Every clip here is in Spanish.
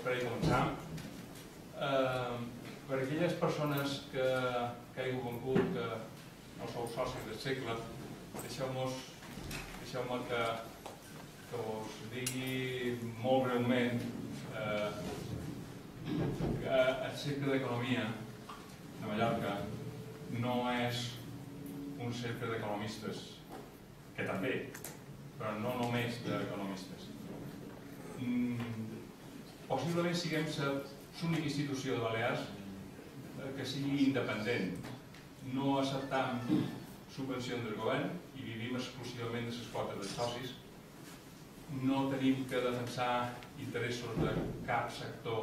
per començar. Per aquelles persones que hagi volgut que no sou socis del segle, deixeu-me que us digui molt breument que el Cercle d'Economia de Mallorca no és un cercle d'economistes, que també, però no només d'economistes. Possiblement siguem l'única institució de Balears que sigui independent. No acceptam subvencions del govern i vivim exclusivament de les quotes dels socis. No tenim que defensar interessos de cap sector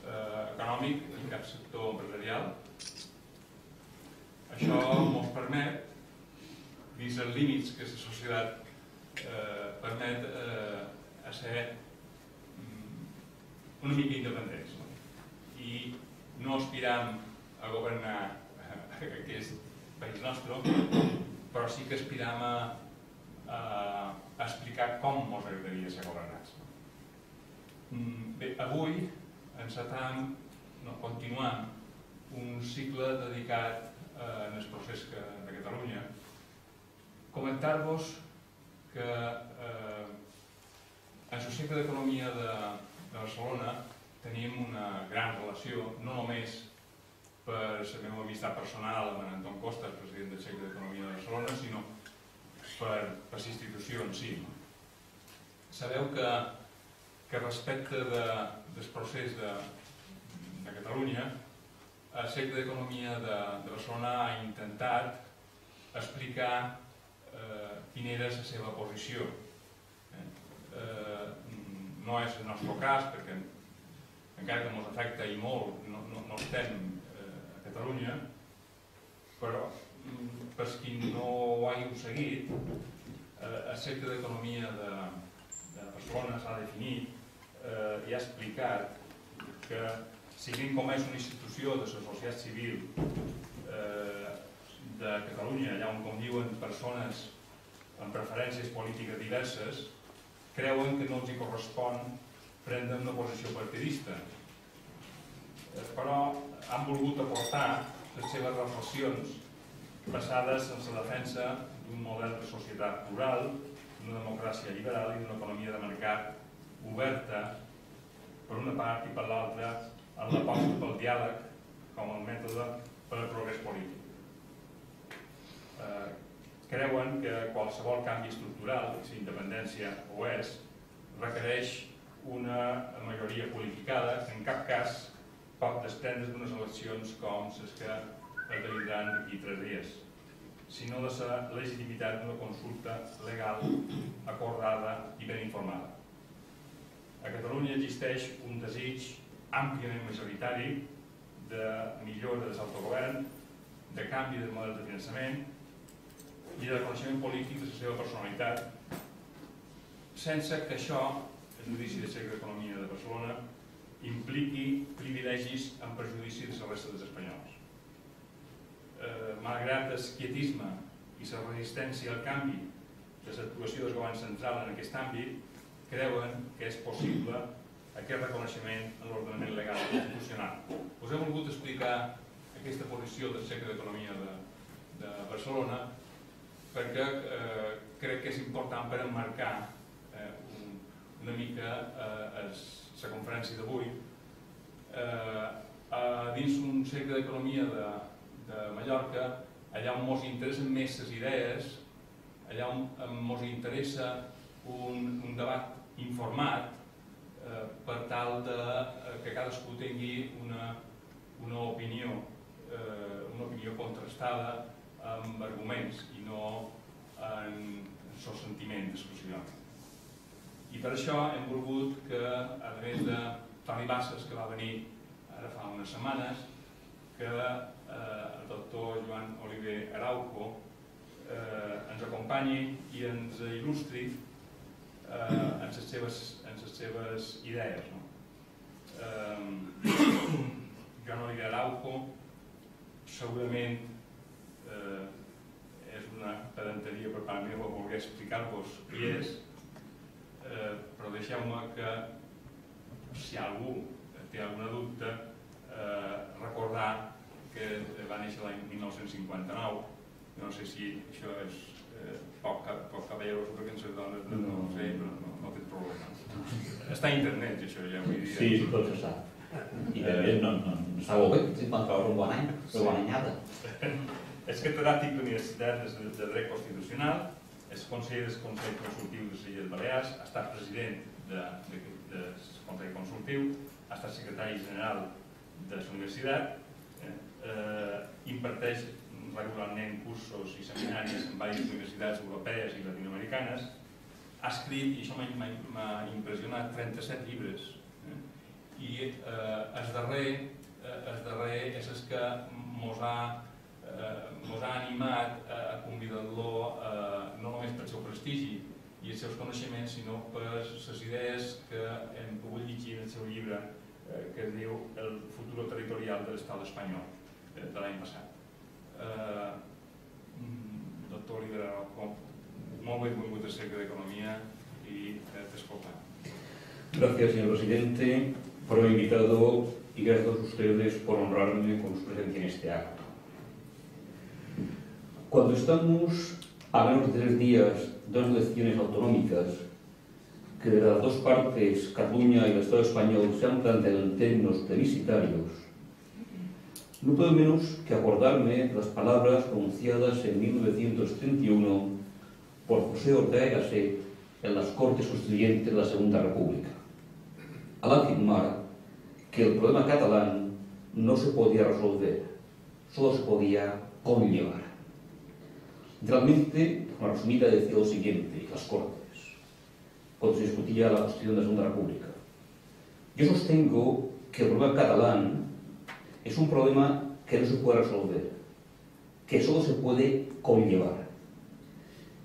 econòmic ni cap sector empresarial. Això ens permet, dins els límits que la societat permet, a ser una mica independents. I no aspiram a governar aquest país nostre, però sí que aspiram a explicar com ens agradaria ser governats. Bé, avui encetam, continuant un cicle dedicat en el procés de Catalunya. Comentar-vos que en el Cercle d'Economia de Barcelona tenim una gran relació, no només per la meva amistat personal amb Anton Costa, el president del Cercle d'Economia de Barcelona, sinó per la institució en si. Sabeu que respecte del procés de Catalunya, el Cercle d'Economia de Barcelona ha intentat explicar quina era la seva posició. No és el nostre cas, perquè encara que ens afecta i molt, no estem a Catalunya, però per qui no ho hàgiu seguit, el Cercle d'Economia de Barcelona s'ha definit i ha explicat que siguin com és una institució de la societat civil de Catalunya, allà on conviuen persones amb preferències polítiques diverses, creuen que no els correspon prendre una posició partidista. Però han volgut aportar les seves reflexions basades en la defensa d'un model de societat plural, d'una democràcia liberal i d'una economia de mercat oberta per una part i per l'altra en l'aposta pel diàleg com el mètode per al progrés polític. Creuen que qualsevol canvi estructural, si independència ho és, requereix una majoria qualificada que en cap cas pot desprendre's d'unes eleccions com les que esdevindran d'aquí 3 dies, sinó de la legitimitat d'una consulta legal, acordada i ben informada. A Catalunya existeix un desig àmpliament majoritari de millora de l'autogovern, de canvi del model de finançament i de reconeixement polític de la seva personalitat, sense que això, el judici del Cercle d'Economia de Barcelona, impliqui privilegis en perjudici de la resta dels espanyols. Malgrat el quietisme i la resistència al canvi de l'actuació del govern central en aquest àmbit, creuen que és possible aquest reconeixement en l'ordenament legal constitucional. Us he volgut explicar aquesta posició del Cercle d'Economia de Barcelona perquè crec que és important per emmarcar una mica la conferència d'avui. Dins un Cercle d'Economia de Mallorca, allà on ens interessen més les idees, allà on ens interessa un debat informat per tal que cadascú tingui una opinió contrastada amb arguments i no en els sentiments exclusivament. I per això hem volgut que, a més de Toni Bassas, que va venir ara fa unes setmanes, que el doctor Joan Oliver Araujo ens acompanyi i ens il·lustri en les seves idees. Joan Oliver Araujo segurament és una pedanteria per part meva voler explicar-vos qui és, però deixeu-me que si algú té alguna dubte, recordar que va néixer l'any 1959. No sé si això és poc caballeroso perquè les dones no ho sé, però no té problema. Està a internet, això ja vull dir. Sí, tot se sap. I també no s'ha volgut, si quan trobes un bon any, una bona anyada. És catedràtic d'Universitat de Dret Constitucional, és conseller del Consell Consultiu de les Illes Balears, ha estat president del Consell Consultiu, ha estat secretari general de la universitat, imparteix regularment cursos i seminaris en diverses universitats europees i latinoamericanes, ha escrit, i això m'ha impressionat, 37 llibres. I el darrer és el que mos ha animat a convidar-lo no només pel seu prestigi i els seus coneixements, sinó per les idees que hem pogut llegir en el seu llibre que es diu El futuro territorial de l'Estat espanyol, de l'any passat. Doctor Liberado, molt benvingut al Cercle d'Economía y t'escolta. Gracias, señor presidente, por haberme invitado y gracias a todos ustedes por honrarme con su presencia en este acto. Cuando estamos a menos de 3 días de unas elecciones autonómicas que de las dos partes, Cataluña y el Estado español, se han planteado en términos plebiscitarios, no puedo menos que acordarme de las palabras pronunciadas en 1931 por José Ortega y Gasset en las Cortes Constituyentes de la Segunda República, al afirmar que el problema catalán no se podía resolver, solo se podía conllevar. Realmente, de forma resumida, decía lo siguiente, las Cortes, cuando se discutía la Constitución de la Segunda República. Yo sostengo que el problema catalán es un problema que no se puede resolver, que solo se puede conllevar.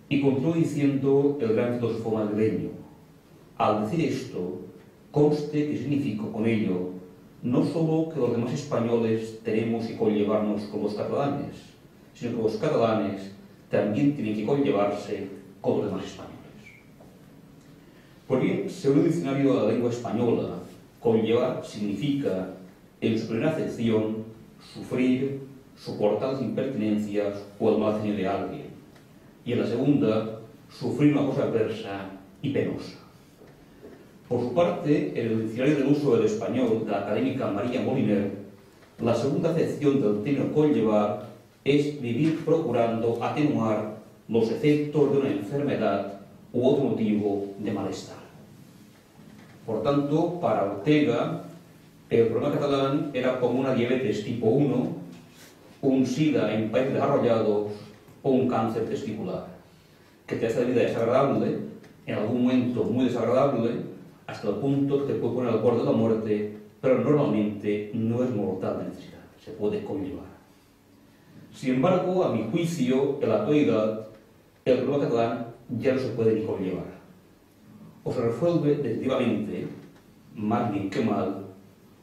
Y continúo diciendo el gran filósofo madrileño, al decir esto, conste que significo con ello no solo que los demás españoles tenemos que conllevarnos con los catalanes, sino que los catalanes también tienen que conllevarse con los demás españoles. Pues bien, según el diccionario de la lengua española, conllevar significa, en su primera acepción, sufrir, soportar las impertinencias o el mal genio de alguien. Y en la segunda, sufrir una cosa adversa y penosa. Por su parte, en el diccionario del uso del español de la académica María Moliner, la segunda acepción del término conllevar es vivir procurando atenuar los efectos de una enfermedad u otro motivo de malestar. Por tanto, para Ortega, el problema catalán era como una diabetes tipo 1, un SIDA en países desarrollados o un cáncer testicular, que te hace la vida desagradable, en algún momento muy desagradable, hasta el punto que te puede poner al borde de la muerte, pero normalmente no es mortal de necesidad, se puede conllevar. Sin embargo, a mi juicio, en la actualidad, el problema catalán ya no se puede ni conllevar. O se resuelve definitivamente, más bien que mal,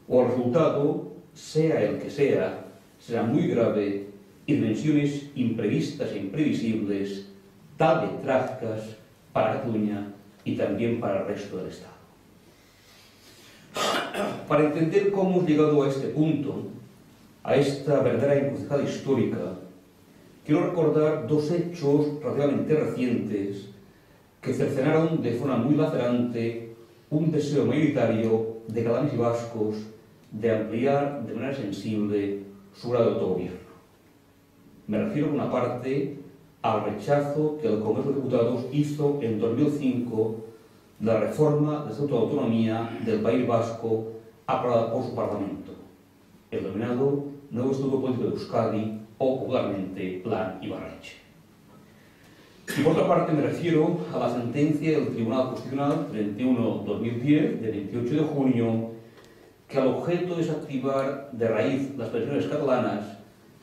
o el resultado, sea el que sea, será muy grave y dimensiones imprevistas e imprevisibles, tal vez trágicas para Cataluña y también para el resto del Estado. Para entender cómo hemos llegado a este punto, a esta verdadera encrucijada histórica, quiero recordar dos hechos relativamente recientes que cercenaron de forma muy lacerante un deseo mayoritario de catalanes y vascos de ampliar de manera sensible su grado de autogobierno. Me refiero, por una parte, al rechazo que el Congreso de Diputados hizo en 2005 de la reforma del Estatuto de Autonomía del País Vasco aprobada por su Parlamento, el denominado Nuevo Estatuto Político de Euskadi o popularmente Plan Ibarretxe. Y por otra parte me refiero a la sentencia del Tribunal Constitucional 31-2010 de 28 de junio que al objeto de desactivar de raíz las pensiones catalanas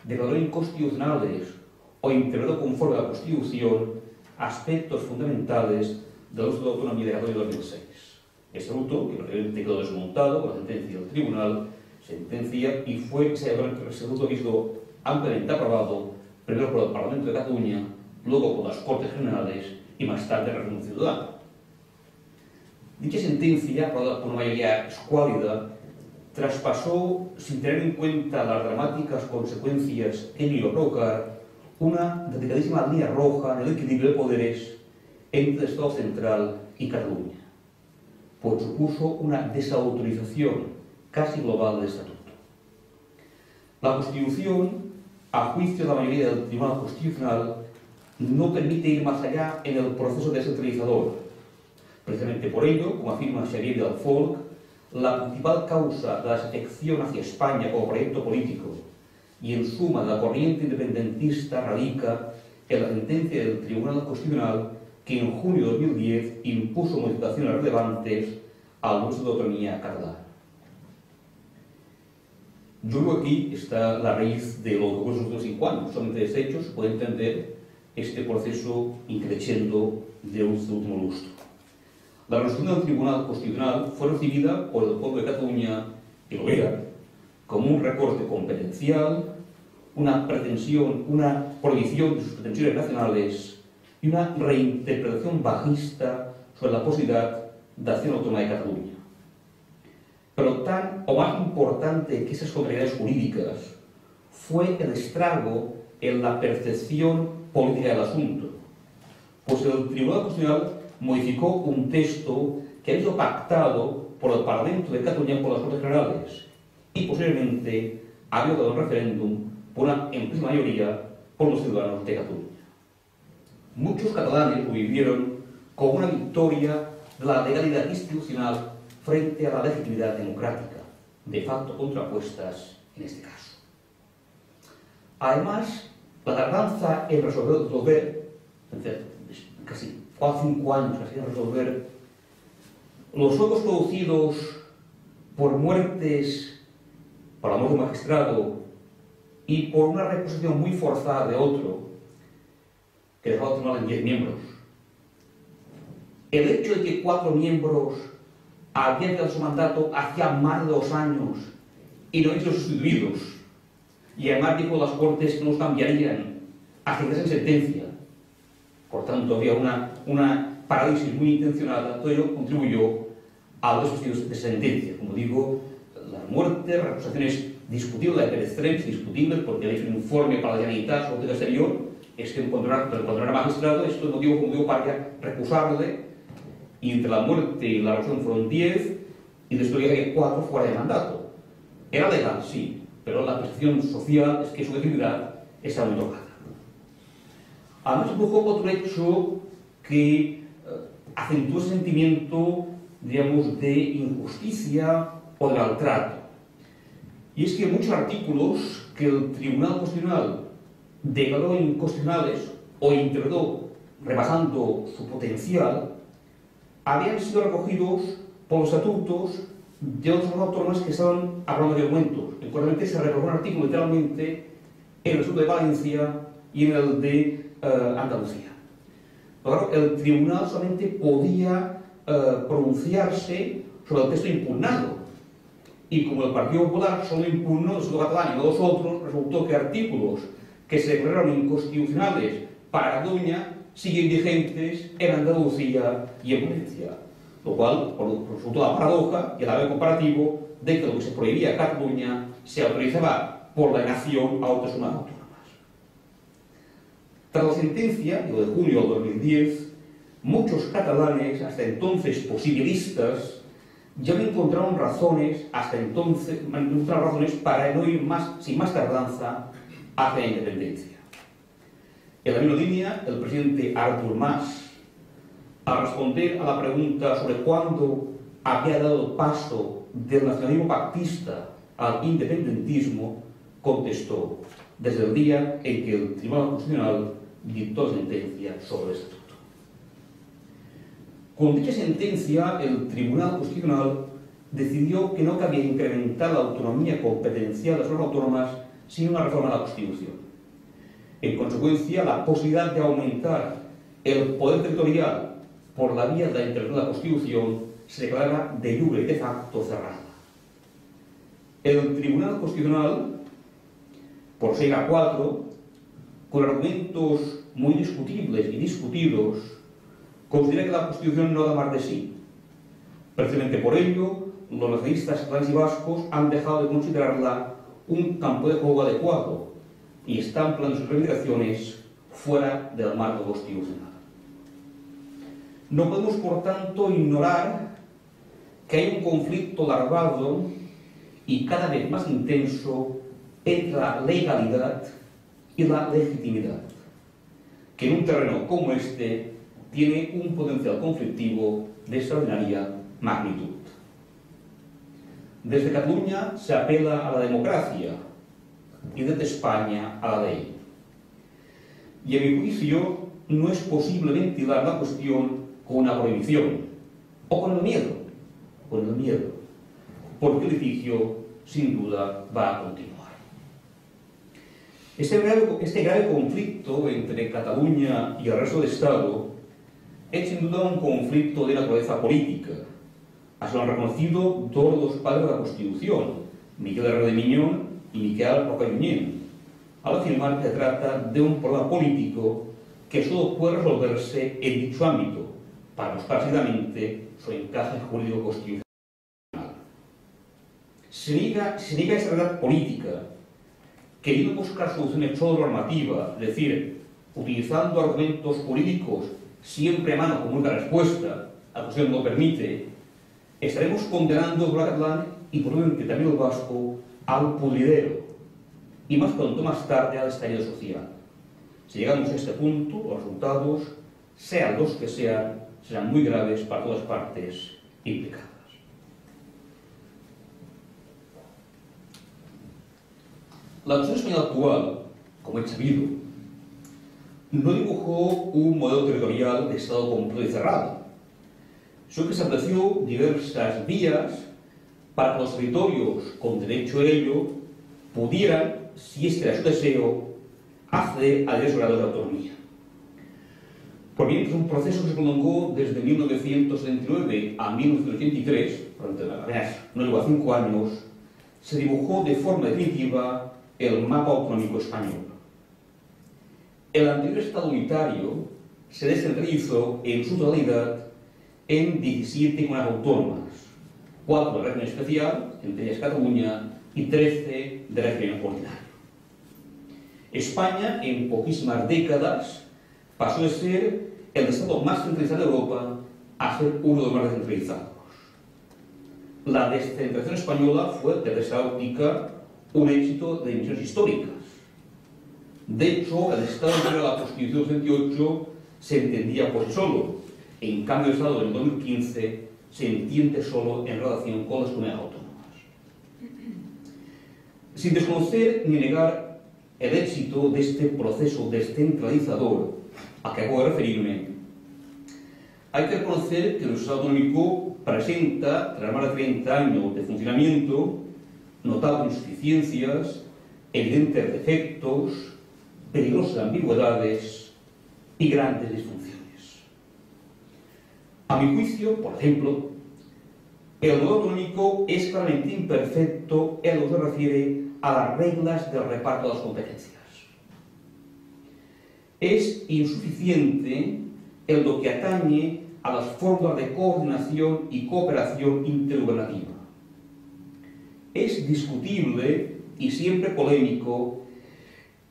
declaró inconstitucionales o interpretó conforme a la Constitución aspectos fundamentales del Estatuto de Autonomía de Cataluña 2006. Ese estatuto, que prácticamente quedó desmontado con la sentencia del Tribunal, y fue ese estatuto que ha sido ampliamente aprobado primero por el Parlamento de Cataluña, luego por las Cortes Generales y más tarde el referéndum ciudadano. Dicha sentencia, aprobada por una mayoría escuálida, traspasó, sin tener en cuenta las dramáticas consecuencias que iba a provocar, una delicadísima línea roja en el equilibrio de poderes entre el Estado central y Cataluña, pues supuso una desautorización casi global del Estatuto. La Constitución, a juicio de la mayoría del Tribunal Constitucional, no permite ir más allá en el proceso descentralizador. Precisamente por ello, como afirma Xavier Vidal-Folch, la principal causa de la desafección hacia España como proyecto político y, en suma, de la corriente independentista radica en la sentencia del Tribunal Constitucional que en junio de 2010 impuso modificaciones relevantes al uso de autonomía catalana. Yo creo que aquí está la raíz de lo que ocurre en los últimos 5 años. Solamente de este hecho se puede entender este proceso increciendo de último lustro. La resolución del Tribunal Constitucional fue recibida por el pueblo de Cataluña, y lo era, como un recorte competencial, una pretensión, una prohibición de sus pretensiones nacionales y una reinterpretación bajista sobre la posibilidad de acción autónoma de Cataluña. Pero tan o más importante que esas contrariedades jurídicas fue el estrago en la percepción política del asunto, pues el Tribunal Constitucional modificó un texto que había sido pactado por el Parlamento de Cataluña por las Cortes Generales y posteriormente había dado un referéndum por una amplísima mayoría por los ciudadanos de Cataluña. Muchos catalanes lo vivieron como una victoria de la legalidad institucional frente a la legitimidad democrática, de facto contrapuestas en este caso. Además, la tardanza en resolver, casi 5 años en resolver, los sueldos producidos por muertes, por la muerte de un magistrado y por una reposición muy forzada de otro, que dejaba al tribunal en 10 miembros. El hecho de que 4 miembros habían quedado su mandato hacía más de 2 años y no habían sido sustituidos, y además dijo las Cortes que no los cambiarían hasta que en sentencia. Por tanto, había una parálisis muy intencionada. Todo ello contribuyó a los estudios de sentencia. Como digo, las muertes, las acusaciones discutibles, la extremis discutibles, porque habéis un informe para la Generalitat sobre política exterior, es que cuando era magistrado, esto es motivo para recusarle, y entre la muerte y la recusación fueron 10, y después había 4 fuera de mandato. Era legal, sí, pero la percepción social es que su legitimidad estaba muy tocada. Además, produjo otro hecho que acentuó ese sentimiento, digamos, de injusticia o de maltrato. Y es que muchos artículos que el Tribunal Constitucional declaró inconstitucionales o interpretó rebasando su potencial, habían sido recogidos por los estatutos de otras autónomas que estaban hablando de aumentos. Concretamente se recogió un artículo literalmente en el Estatuto de Valencia y en el de Andalucía. Claro, el tribunal solamente podía pronunciarse sobre el texto impugnado, y como el Partido Popular solo impugnó el Estatuto catalán y no los otros, resultó que artículos que se declararon inconstitucionales para Cataluña siguen vigentes en Andalucía y en Valencia, lo cual resultó la paradoja y el ave comparativo de que lo que se prohibía a Cataluña se autorizaba por la nación a otras zonas autónomas. Tras la sentencia, de junio de 2010, muchos catalanes, hasta entonces posibilistas, ya no encontraron razones, para no ir sin más tardanza hacia la independencia. En la misma línea, el presidente Artur Mas, al responder a la pregunta sobre cuándo había dado paso del nacionalismo pactista al independentismo, contestó: desde el día en que el Tribunal Constitucional dictó sentencia sobre el Estatuto. Con dicha sentencia, el Tribunal Constitucional decidió que no cabía incrementar la autonomía competencial de las zonas autónomas sin una reforma de la Constitución. En consecuencia, la posibilidad de aumentar el poder territorial por la vía de la intervención de la Constitución se declara de jure y de facto cerrada. El Tribunal Constitucional, por 6-4, con argumentos muy discutibles y discutidos, considera que la Constitución no da más de sí. Precisamente por ello, los nacionalistas catalanes y vascos han dejado de considerarla un campo de juego adecuado y están planteando sus reivindicaciones fuera del marco constitucional. No podemos, por tanto, ignorar que hay un conflicto larvado y cada vez más intenso entre la legalidad y la legitimidad, que en un terreno como este tiene un potencial conflictivo de extraordinaria magnitud. Desde Cataluña se apela a la democracia y desde España a la ley. Y a mi juicio no es posible ventilar la cuestión con una prohibición o con el miedo, porque el litigio sin duda va a continuar. Este grave conflicto entre Cataluña y el resto del Estado es sin duda un conflicto de naturaleza política. Así lo han reconocido todos los padres de la Constitución, Miquel Herrera de Miñón y Miquel Rocajunyent, al afirmar que se trata de un problema político que solo puede resolverse en dicho ámbito, para buscar precisamente su encaje jurídico constitucional. Se niega esa realidad política, queriendo buscar soluciones solo normativas, es decir, utilizando argumentos jurídicos siempre a mano como única respuesta, a la cuestión no lo permite, estaremos condenando el pueblo catalán y probablemente también el vasco al pudridero y más pronto más tarde al estallido social. Si llegamos a este punto, los resultados, sean los que sean, serán muy graves para todas las partes implicadas. La Constitución española actual, como es sabido, no dibujó un modelo territorial de Estado completo y cerrado, sino que estableció diversas vías para que los territorios con derecho a ello pudieran, si este era su deseo, acceder a diversos grados de autonomía. Por bien, es un proceso que se prolongó desde 1979 a 1983, apenas no llegó a 5 años, se dibujó de forma definitiva el mapa autonómico español. El anterior Estado unitario se descentralizó en su totalidad en 17 comunidades autónomas, 4 de régimen especial, entre ellas Cataluña, y 13 de régimen ordinario. España, en poquísimas décadas, pasó de ser el Estado más centralizado de Europa a ser uno de los más descentralizados. La descentralización española fue, desde esa óptica, un éxito de dimensiones históricas. De hecho, el Estado anterior a la Constitución del 78 se entendía por sí solo. En cambio, el Estado del 2015 se entiende solo en relación con las comunidades autónomas. Sin desconocer ni negar el éxito de este proceso descentralizador a que acabo de referirme, hay que reconocer que el Estado autonómico presenta, tras más de 30 años de funcionamiento, notables insuficiencias, evidentes defectos, peligrosas ambigüedades y grandes disfunciones. A mi juicio, por ejemplo, el modelo autonómico es claramente imperfecto en lo que se refiere a las reglas del reparto de las competencias. Es insuficiente en lo que atañe a las formas de coordinación y cooperación intergubernativa. Es discutible y siempre polémico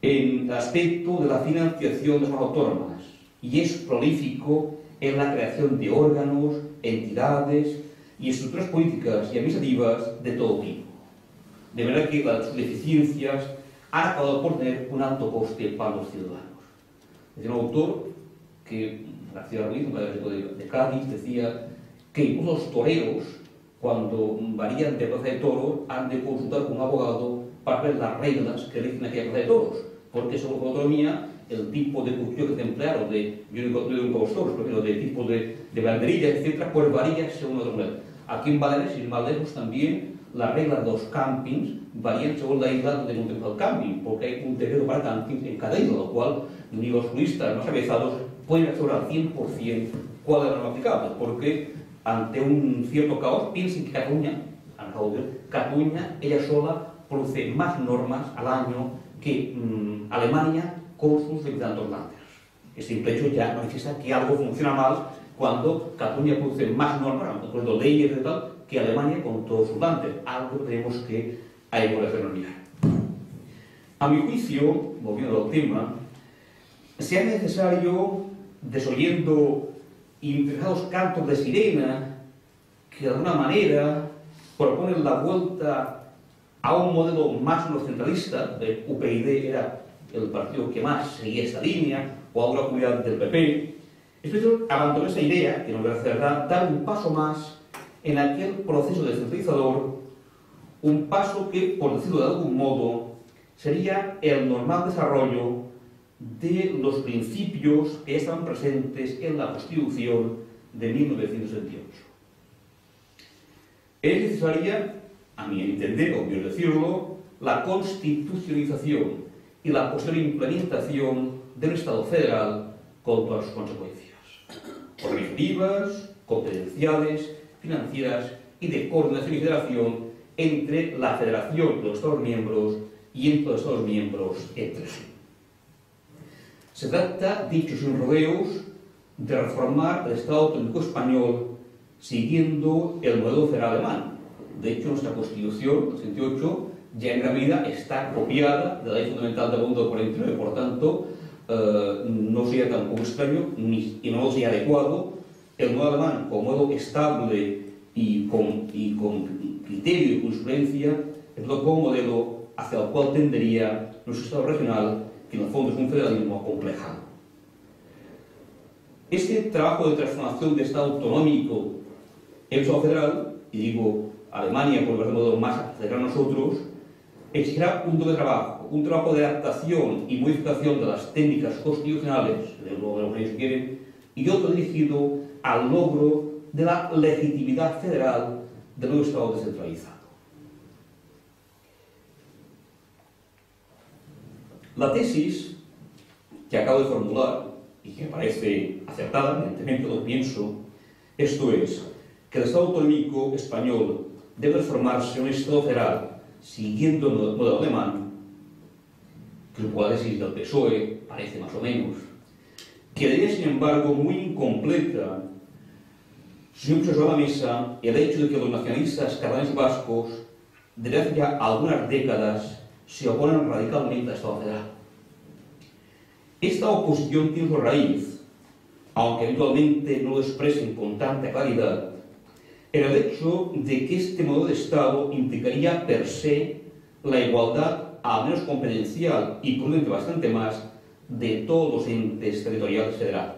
en el aspecto de la financiación de las autónomas y es prolífico en la creación de órganos, entidades y estructuras políticas y administrativas de todo tipo. De manera que sus deficiencias han acabado por tener un alto coste para los ciudadanos. Decía un autor que, García Ruiz, un catedrático de Cádiz, decía que incluso los toreros, cuando varían de plaza de toros, han de consultar con un abogado para ver las reglas que rigen aquella plaza de toros, porque según la autonomía, el tipo de cuchillo que se emplearon, yo no digo con los toros, pero de tipo de banderilla, etc., pues varía según la autonomía. Aquí en Baleares, sin más lejos, también las reglas de los campings varían según la isla donde se el camping, porque hay un decreto para campings en cada isla, lo cual ni los turistas más avezados pueden asegurar al 100% cuál es la norma aplicable, porque ante un cierto caos, piensen que Cataluña ella sola produce más normas al año que Alemania con sus habitantes landers. El simple hecho ya manifiesta que algo funciona mal cuando Cataluña produce más normas, por ejemplo, leyes y tal, que Alemania con todos sus lances, algo que tenemos que hay por hacernos mirar. A mi juicio, volviendo al tema, sea necesario, desoyendo interesados cantos de sirena que de alguna manera proponen la vuelta a un modelo más centralista. El UPyD era el partido que más seguía esta línea, o a una comunidad del PP. Es preciso abandonar esa idea, que nos va a hacer dar un paso más en aquel proceso descentralizador, un paso que, por decirlo de algún modo, sería el normal desarrollo de los principios que estaban presentes en la Constitución de 1978. Es necesaria, a mi entender, obvio decirlo, la constitucionalización y la posterior implementación del Estado federal con todas sus consecuencias, organizativas, competenciales, financieras y de coordinación y federación entre la Federación de los Estados miembros y entre los Estados miembros entre sí. Se trata, dicho sin rodeos, de reformar el Estado autonómico español siguiendo el modelo federal alemán. De hecho, nuestra Constitución, el 78, ya en gran medida está copiada de la Ley Fundamental del Mundo del 49, por tanto, no sería tampoco extraño y no sería adecuado el modelo alemán como modelo estable y con criterio y jurisprudencia, es como modelo hacia el cual tendería nuestro Estado regional, que en el fondo es un federalismo acomplejado. Este trabajo de transformación de Estado autonómico en Estado federal, y digo Alemania por el modo más cercano a nosotros, exigirá un doble trabajo, un trabajo de adaptación y modificación de las técnicas constitucionales, de lo que ellos quieren, y otro dirigido al logro de la legitimidad federal del nuevo Estado descentralizado. La tesis que acabo de formular, y que me parece acertada, evidentemente lo pienso, esto es, que el Estado autonómico español debe transformarse en un Estado federal siguiendo el modelo alemán, que la tesis del PSOE parece más o menos, quedaría sin embargo muy incompleta si no pusiera a la mesa el hecho de que los nacionalistas catalanes y vascos desde hace ya algunas décadas se oponen radicalmente al Estado federal. Esta oposición tiene su raíz, aunque habitualmente no lo expresen con tanta claridad, en el hecho de que este modo de Estado implicaría per se la igualdad, al menos competencial y probablemente bastante más, de todos los entes territoriales federados.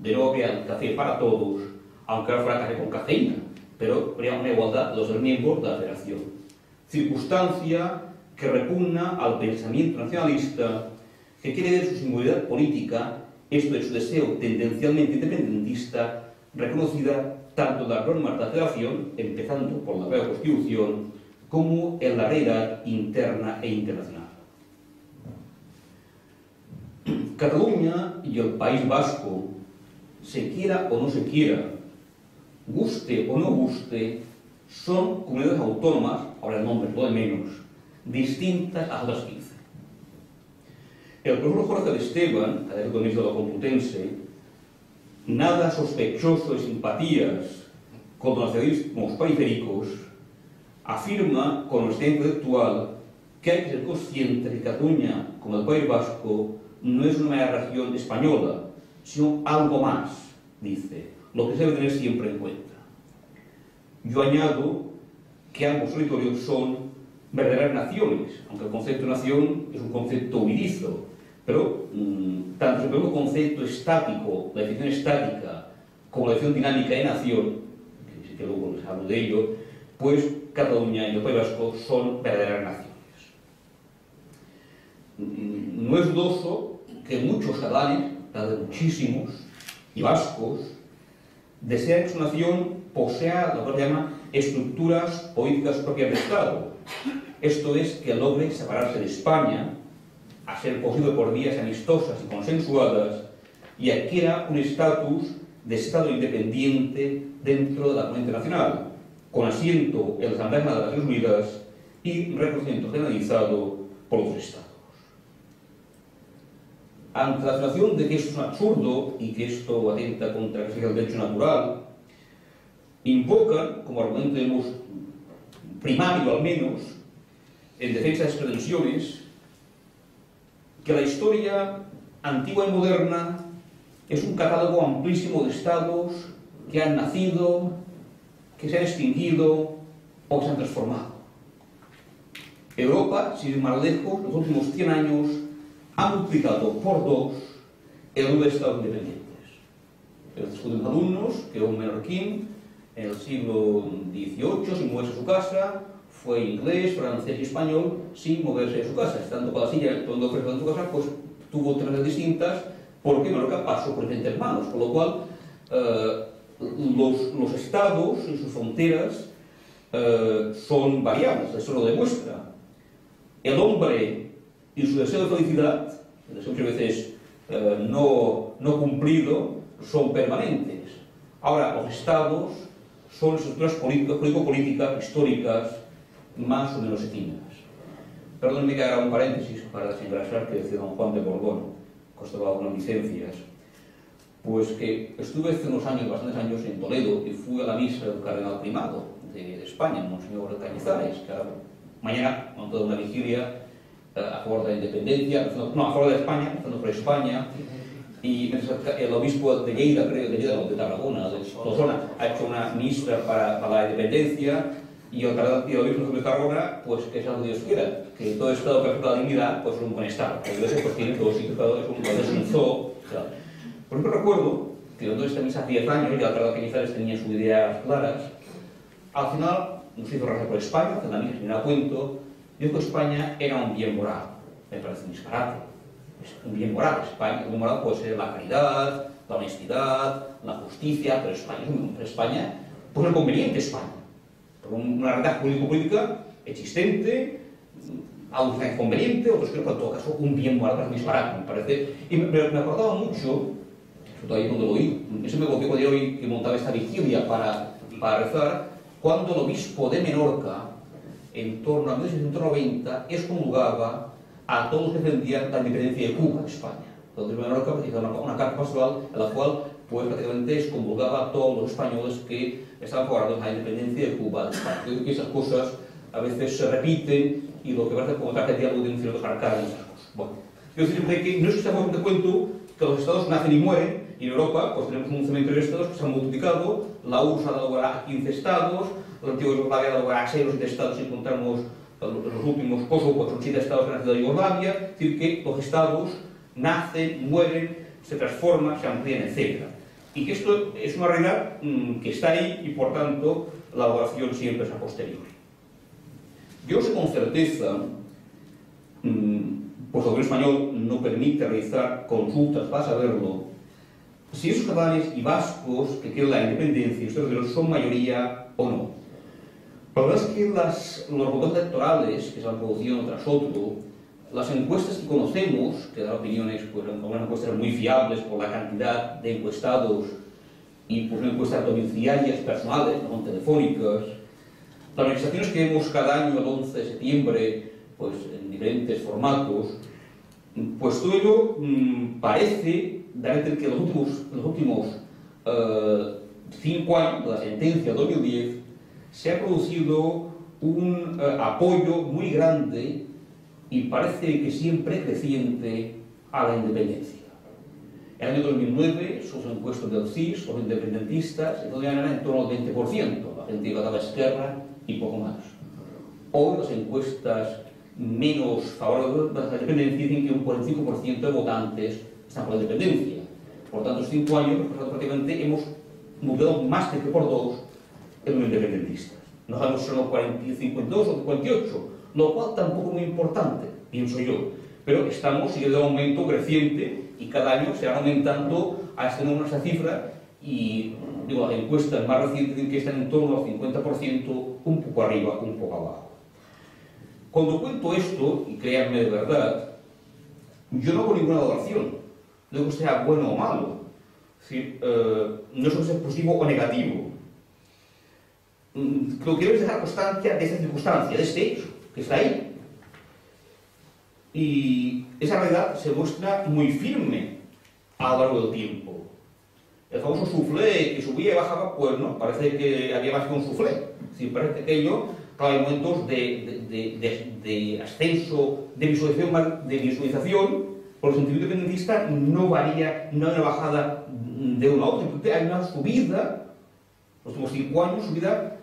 De nuevo habría café para todos, aunque ahora fuera café con cafeína, pero habría una igualdad de los miembros de la federación. Circunstancia que repugna al pensamiento nacionalista, que quiere ver su singularidad política, esto es su deseo tendencialmente independentista, reconocida tanto en las normas de la federación, empezando por la propia Constitución, como en la realidad interna e internacional. Cataluña y el País Vasco, se quiera o no se quiera, guste o no guste, son comunidades autónomas, ahora el nombre todo de menos, distintas a las 15. El profesor Jorge de Esteban, académico de la Complutense, nada sospechoso de simpatías con los nacionalismos periféricos, afirma con honestidad intelectual que hay que ser consciente de que Cataluña, como el País Vasco, no es una mera región española, sino algo más, dice, lo que se debe tener siempre en cuenta. Yo añado que ambos territorios son verdaderas naciones, aunque el concepto de nación es un concepto huidizo, pero tanto el primer concepto estático, la definición estática, como la definición dinámica de nación, que luego les hablo de ello, pues Cataluña y el País Vasco son verdaderas naciones. No es dudoso que muchos catalanes, muchísimos, y vascos, desean que su nación posea lo que se llama estructuras políticas propias del Estado. Esto es, que logre separarse de España, a ser posible por vías amistosas y consensuadas, y adquiera un estatus de Estado independiente dentro de la comunidad internacional, con asiento en la Asamblea General de las Naciones Unidas y reconocimiento generalizado por los Estados. ante la afirmación de que esto es un absurdo y que esto atenta contra el derecho natural, invocan, como argumento primario al menos, en defensa de sus pretensiones, que la historia antigua y moderna es un catálogo amplísimo de estados que han nacido, que se han extinguido o que se han transformado. Europa, sin ir más lejos, los últimos 100 años ha multiplicado por 2 el número de estados independientes. Los alumnos que un menorquín en el siglo XVIII, sin moverse de su casa, fue inglés, francés y español sin moverse de su casa. Estando con la silla, tomando fresco en su casa, pues tuvo tres distintas porque Menorca pasó por diferentes manos, con lo cual los estados y sus fronteras son variables, eso lo demuestra. El hombre y su deseo de felicidad, el deseo muchas veces no cumplido, son permanentes. Ahora, los estados son estructuras político-políticas, históricas, más o menos efímeras. Perdónenme que haga un paréntesis para desengrasar que decía don Juan de Borbón, costaba unas licencias, pues que estuve hace unos años, bastantes años, en Toledo y fui a la misa del cardenal primado de España, Monseñor Cañizares, que ahora, mañana, con toda una vigilia a favor de la independencia, no, a favor de España, empezando por España, y el obispo de Lleida, creo, de Lleida, de Tarragona, de Solsona, ha hecho una misa para la independencia, y el obispo de Tarragona, pues que es algo que Dios quiera, que todo estado perfecto de la dignidad, pues es un buen estado, que a veces pues tiene todo significado, es un zoo, claro. Por ejemplo, recuerdo que dando esta misa hace 10 años, y el cardenal Cañizares tenía sus ideas claras, al final nos hizo rezar por España, que la misa sin nada cuento, dijo que España era un bien moral. Me parece un disparate. Es un bien moral. España, un bien moral puede ser la caridad, la honestidad, la justicia, pero España pues es conveniente España. Por una realidad político-política existente, algo que es conveniente, otros creo que en todo caso un bien moral es un disparate, me parece. Y me acordaba mucho, sobre todo ahí cuando lo oí, eso me golpeó cuando yo oí que montaba esta vigilia para rezar, cuando el obispo de Menorca, en torno a 1990, excomulgaba a todos los que defendían la independencia de Cuba, de España. Entonces Menorca hizo una carta pastoral en la cual pues, prácticamente excomulgaba a todos los españoles que estaban favorables a la independencia de Cuba, de España. Yo creo que esas cosas a veces se repiten y lo que parece como tragedia algo de un cierto carácter en esas cosas. Bueno, quiero decir que no es que estamos de cuento que los estados nacen y mueren, y en Europa pues tenemos un cementerio de estados que se han multiplicado, la URSS ha dado lugar a 15 estados, la antigua Yugoslavia ha dado lugar a 6 o 7 estados si encontramos los últimos Kosovo, pues son 7 estados que han nacido de Yugoslavia, es decir, que los estados nacen, mueren, se transforman, se amplían, etc. Y que esto es una realidad que está ahí y por tanto la elaboración siempre es a posteriori. Yo sé con certeza, pues el gobierno español no permite realizar consultas para saberlo, si esos catalanes y vascos que quieren la independencia y ustedes son mayoría o no. La verdad es que los resultados electorales que se han producido uno tras otro, las encuestas que conocemos, que dan opiniones, pues algunas encuestas muy fiables por la cantidad de encuestados y pues encuestas domiciliarias, personales, no telefónicas, las manifestaciones que vemos cada año el 11 de septiembre, pues en diferentes formatos, pues todo ello parece dar a entender que en los últimos 5 años de la sentencia de 2010 se ha producido un apoyo muy grande y parece que siempre creciente a la independencia. En el año 2009, sus encuestas del CIS, los independentistas, eran en torno al 20%, la gente iba a la izquierda y poco más. Hoy las encuestas menos favorables a la independencia dicen que un 45% de votantes están por la independencia. Por tanto, en 5 años, prácticamente hemos multiplicado más que por 2 en los independentistas. No sabemos si son 52 o 48, lo cual tampoco es muy importante, pienso yo. Pero estamos siguiendo un aumento creciente y cada año se va aumentando a este número, a esta cifra, y digo, las encuestas más recientes dicen que están en torno al 50%, un poco arriba, un poco abajo. Cuando cuento esto, y créanme de verdad, yo no hago ninguna valoración, no digo que sea bueno o malo, es decir, no es que sea positivo o negativo. Lo que quiero es dejar constancia de esta circunstancia, de este hecho, que está ahí. Y esa realidad se muestra muy firme a lo largo del tiempo. El famoso soufflé que subía y bajaba, pues no, parece que había más que un soufflé. Sí, parece que aquello, claro, hay momentos de ascenso, de visualización, porque el sentimiento independentista no varía, no hay una bajada de uno a otro, hay una subida, los últimos 5 años, subida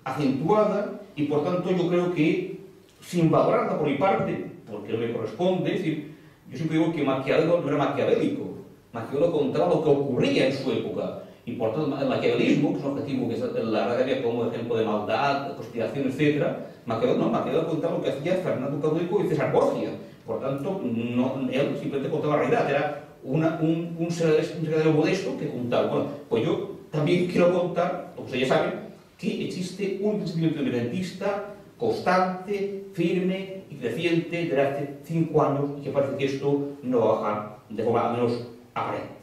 acentuada, y por tanto yo creo que, sin valorarla por mi parte, porque no me corresponde, es decir, yo siempre digo que Maquiavelo no era maquiavélico. Maquiavelo contaba lo que ocurría en su época, y por tanto el maquiavelismo, que es un objetivo que la Academia como ejemplo de maldad, conspiración, etc., Maquiavelo contaba lo que hacía Fernando Caudillo y César Borgia. Por tanto, él simplemente contaba la realidad, era un secretario modesto que contaba. Bueno, pues yo también quiero contar, como ustedes ya saben, que existe un sentimiento independentista constante, firme y creciente desde hace 5 años, y que parece que esto no va a bajar de forma al menos aparente.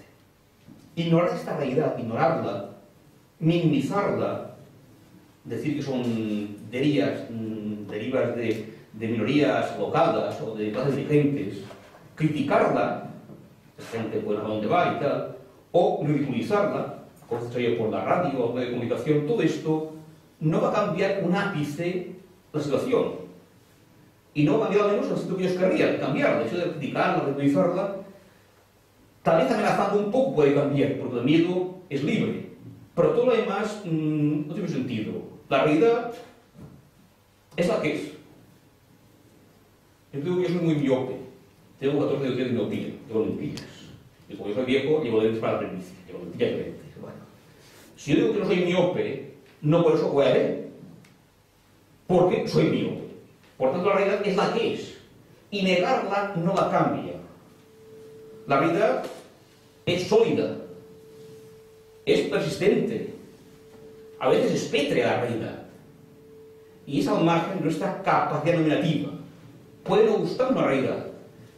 Ignorar esta realidad, ignorarla, minimizarla, decir que son derivas de minorías locadas o de clases dirigentes, criticarla, la gente pues a dónde va y tal, o ridiculizarla, como se oye por la radio o medio de comunicación, todo esto no va a cambiar un ápice la situación. Y no va a cambiar al menos el sitio que ellos querrían cambiar. El hecho de criticarla, ridiculizarla, tal vez amenazando un poco puede cambiar, porque el miedo es libre. Pero todo lo demás no tiene sentido. La realidad es la que es. Yo digo que yo soy muy miope. Tengo 14 días de miopía, llevo lentillas. Y como yo soy viejo, llevo lentes para la presbicia, llevo lentillas de lentes. Bueno, si yo digo que no soy miope, no por eso voy a ver. Porque soy miope. Por tanto, la realidad es la que es. Y negarla no la cambia. La realidad es sólida, es persistente, a veces es pétrea la realidad, y es al margen de nuestra capacidad nominativa. Puede no gustar una realidad,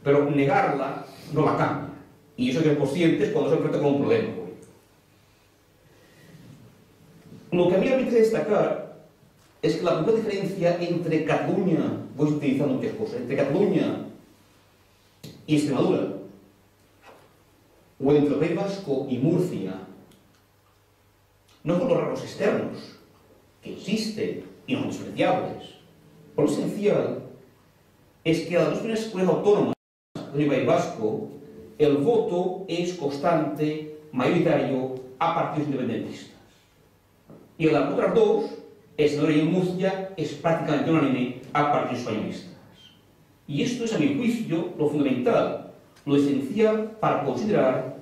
pero negarla no la cambia, y eso hay que ser conscientes cuando se enfrenta con un problema. Lo que a mí me interesa destacar es que la primera diferencia entre Cataluña, voy utilizando muchas cosas, entre Cataluña y Extremadura, o entre el País Vasco y Murcia, no son los rasgos externos, que existen y no son despreciables. Por lo esencial es que a las dos primeras comunidades autónomas del País Vasco, el voto es constante, mayoritario, a partidos independentistas. Y en las otras dos, Extremadura y Murcia, es prácticamente unánime a partidos españolistas. Y esto es, a mi juicio, lo fundamental, lo esencial para considerar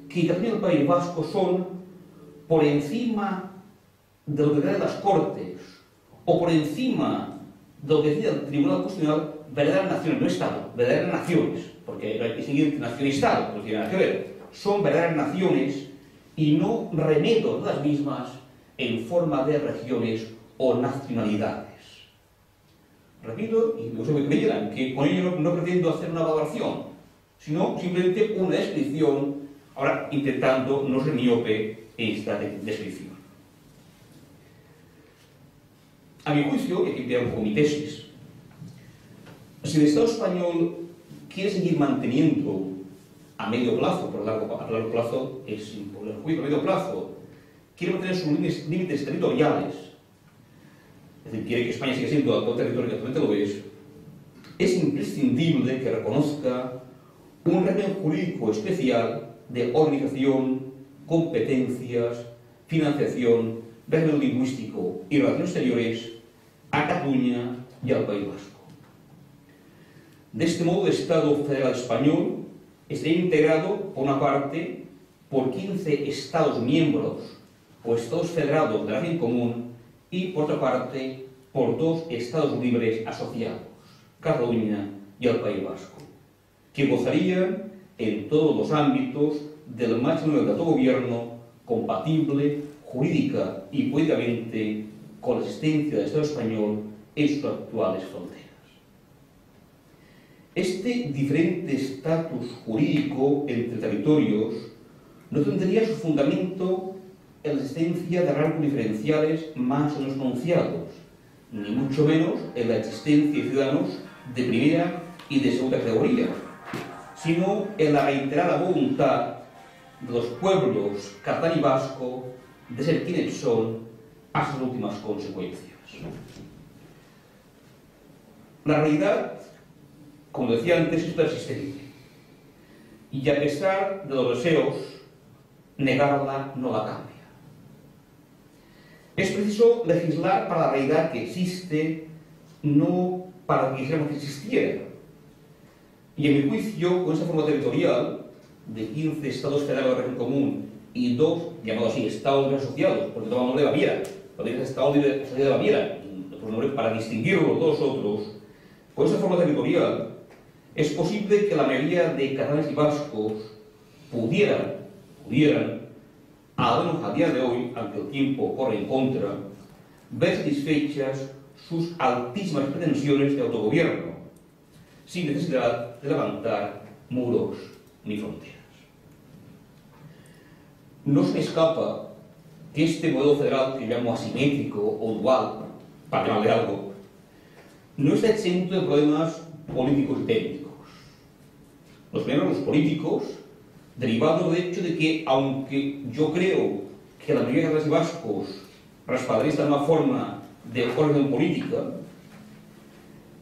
que Cataluña y el País Vasco son, por encima de lo que deciden las Cortes, o por encima de lo que decide el Tribunal Constitucional, verdaderas naciones, no Estado, verdaderas naciones, porque hay que seguir entre nación y Estado, no tiene nada que ver. Son verdaderas naciones y no remedos de las mismas en forma de regiones o nacionalidades. Repito, y me gusta que me creyeran, que con ello no pretendo hacer una valoración, sino simplemente una descripción, ahora intentando no ser miope en esta descripción. A mi juicio, y aquí te hago mi tesis, si el Estado español quiere seguir manteniendo a medio plazo, pero a largo plazo es imposible, a medio plazo, quiere mantener sus límites territoriales, es decir, quiere que España siga siendo todo territorio que actualmente lo es imprescindible que reconozca un régimen jurídico especial de organización, competencias, financiación, régimen lingüístico y relaciones exteriores a Cataluña y al País Vasco. De este modo, el Estado federal español estaría integrado, por una parte, por 15 Estados miembros o Estados federados de la región común y, por otra parte, por 2 Estados libres asociados, Cataluña y el País Vasco, que gozarían en todos los ámbitos del máximo nivel de autogobierno compatible jurídica y políticamente con la existencia del Estado español en sus actuales fronteras. Este diferente estatus jurídico entre territorios no tendría su fundamento en la existencia de rangos diferenciales más o menos pronunciados, ni mucho menos en la existencia de ciudadanos de primera y de segunda categoría, sino en la reiterada voluntad de los pueblos catalán y vasco de ser quienes son hasta sus últimas consecuencias. La realidad, como decía antes, es persistente, y a pesar de los deseos, negarla no la cambia. Es preciso legislar para la realidad que existe, no para lo que quisiéramos que existiera. Y en mi juicio, con esa forma territorial de 15 estados federales de régimen común y 2, llamados así, estados libres asociados, porque toman nombre de Baviera, cuando dices estado libre asociado de Baviera, para distinguirlo los dos otros, con esa forma territorial, es posible que la mayoría de catalanes y vascos pudieran, al menos a día de hoy, aunque el tiempo corre en contra, ver satisfechas sus altísimas pretensiones de autogobierno, sin necesidad de levantar muros ni fronteras. No se me escapa que este modelo federal, que llamo asimétrico o dual, para llamarle algo, no está exento de problemas políticos y técnicos. Los primeros, los políticos, derivados del hecho de que, aunque yo creo que la mayoría de los vascos respaldaría esta nueva forma de orden política,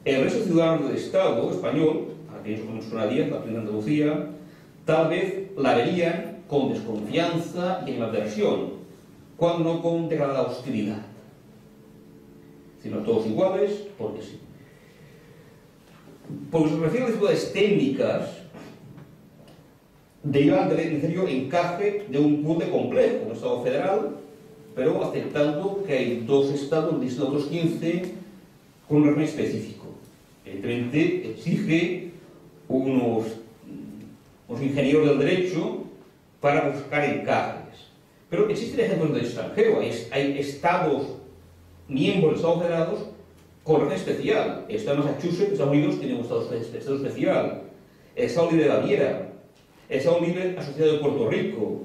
el resto de ciudadanos del Estado español, a quienes conozco una día, la primera Andalucía, tal vez la verían con desconfianza y animadversión, cuando no con degradada hostilidad. Sino todos iguales, porque sí. Por lo que se refiere a las dificultades técnicas, derivan del necesario encaje de un puzzle complejo, un Estado federal, pero aceptando que hay dos estados distintos de otros 15 con un régimen específico. Evidentemente exige unos ingenieros del derecho para buscar encajes. Pero existen ejemplos del extranjero. Hay estados, miembros de estados federados, con régimen especial. El estado de Massachusetts, Estados Unidos, tiene un estado especial. El estado libre de Baviera, el estado libre asociado de Puerto Rico,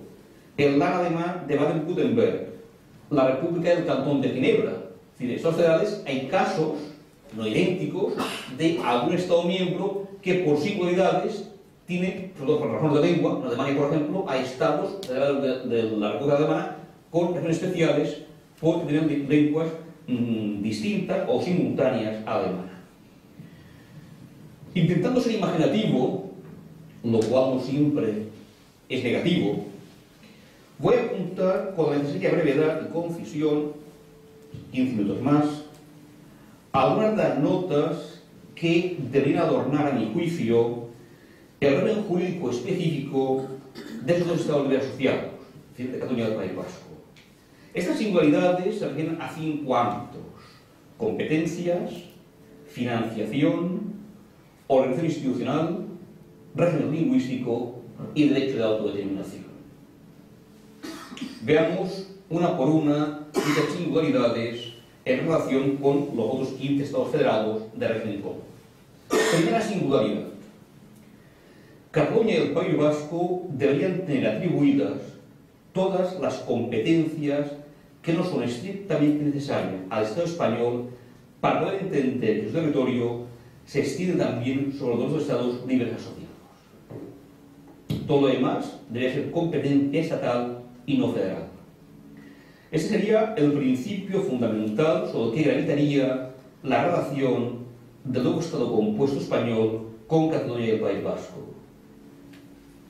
el LAN alemán de Baden-Württemberg, la República del Cantón de Ginebra. Es decir, en estados federales hay casos no idénticos de algún estado miembro que por singularidades tiene, sobre todo por razones de lengua, en Alemania por ejemplo, hay estados de la República Alemana con regiones especiales porque tienen lenguas distintas o simultáneas a la alemana. Intentando ser imaginativo, lo cual no siempre es negativo, voy a apuntar con la necesaria brevedad y concisión, 15 minutos más, algunas de las notas que deberían adornar, a mi juicio, el régimen jurídico específico de esos dos estados libres asociados, es decir, de Cataluña y del País Vasco. Estas singularidades se refieren a 5 ámbitos: competencias, financiación, organización institucional, régimen lingüístico y derecho de autodeterminación. Veamos una por una estas singularidades en relación con los otros 15 estados federados de régimen común. Primera singularidad. Cataluña y el País Vasco deberían tener atribuidas todas las competencias que no son estrictamente necesarias al Estado español para poder entender que su territorio se extiende también sobre los dos estados libres asociados. Todo lo demás debe ser competencia estatal y no federal. Ese sería el principio fundamental sobre el que gravitaría la relación del nuevo Estado compuesto español con Cataluña y el País Vasco.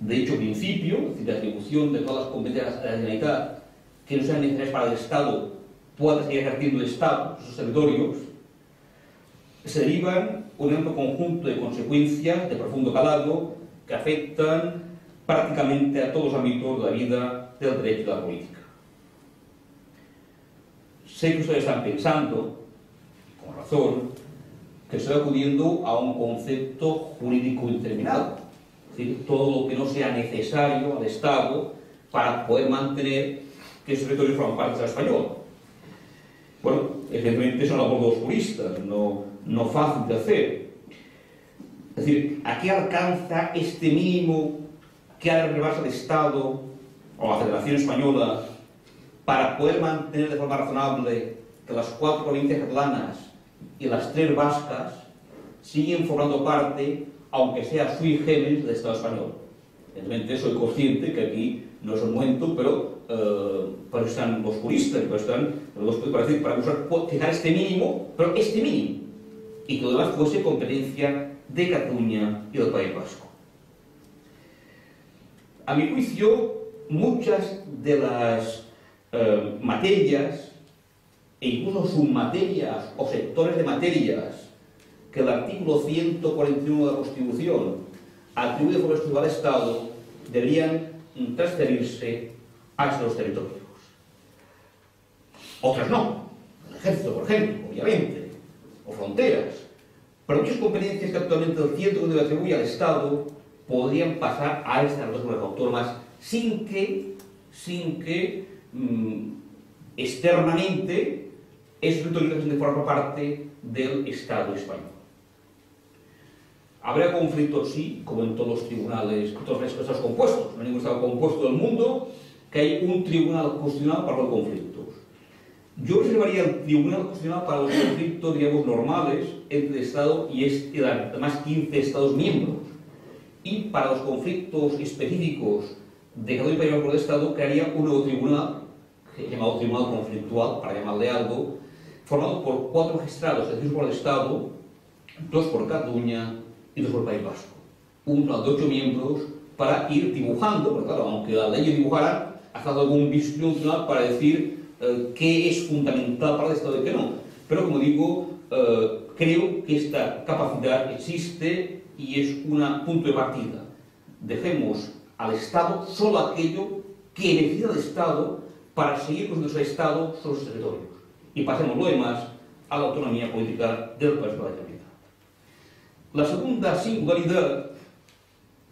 De hecho, principio, es decir, la atribución de todas las competencias a la Generalitat que no sean necesarias para el Estado pueda seguir ejerciendo el Estado, sus territorios, se derivan un amplio conjunto de consecuencias de profundo calado que afectan prácticamente a todos los ámbitos de la vida, del derecho y de la política. Sé que ustedes están pensando, con razón, que estoy acudiendo a un concepto jurídico indeterminado, es decir, todo lo que no sea necesario al Estado para poder mantener que esos territorios forman parte del Estado español. Bueno, evidentemente son labor de los juristas, no fácil de hacer. Es decir, ¿a qué alcanza este mínimo que ha de reservarse el Estado o la Federación Española para poder mantener de forma razonable que las 4 provincias catalanas y las 3 vascas siguen formando parte, aunque sea sui generis, del Estado español. Evidentemente soy consciente que aquí no es el momento, pero para eso están los juristas, para eso están los para fijar este mínimo, pero este mínimo, y que lo demás fuese competencia de Cataluña y del País Vasco. A mi juicio, muchas de las materias e incluso submaterias o sectores de materias que el artículo 141 de la Constitución atribuye por exclusiva al Estado deberían transferirse hacia los territorios. Otras no, el ejército, por ejemplo, obviamente, o fronteras. Pero muchas competencias que actualmente el 141 atribuye al Estado podrían pasar a estas dos comunidades autónomas sin que externamente esos territorios de forma parte del Estado español. Habrá conflictos, sí, como en todos los tribunales, todos los estados compuestos. No hay ningún estado compuesto del mundo que hay un tribunal constitucional para los conflictos. Yo reservaría el tribunal constitucional para los conflictos, digamos, normales entre el Estado y además 15 Estados miembros. Y para los conflictos específicos de cada país por el Estado, crearía un nuevo tribunal, llamado Tribunal Conflictual, para llamarle algo, formado por 4 magistrados elegidos por el Estado, 2 por Cataluña y 2 por el País Vasco. Un total de 8 miembros para ir dibujando, porque claro, aunque la ley dibujara, ha dado algún visto tribunal para decir qué es fundamental para el Estado y qué no. Pero como digo, creo que esta capacidad existe y es un punto de partida. Dejemos al Estado solo aquello que necesita el Estado para seguir con nuestro Estado sobre sus territorios. Y pasemos lo demás a la autonomía política del País Vasco de la Generalitat. La segunda singularidad,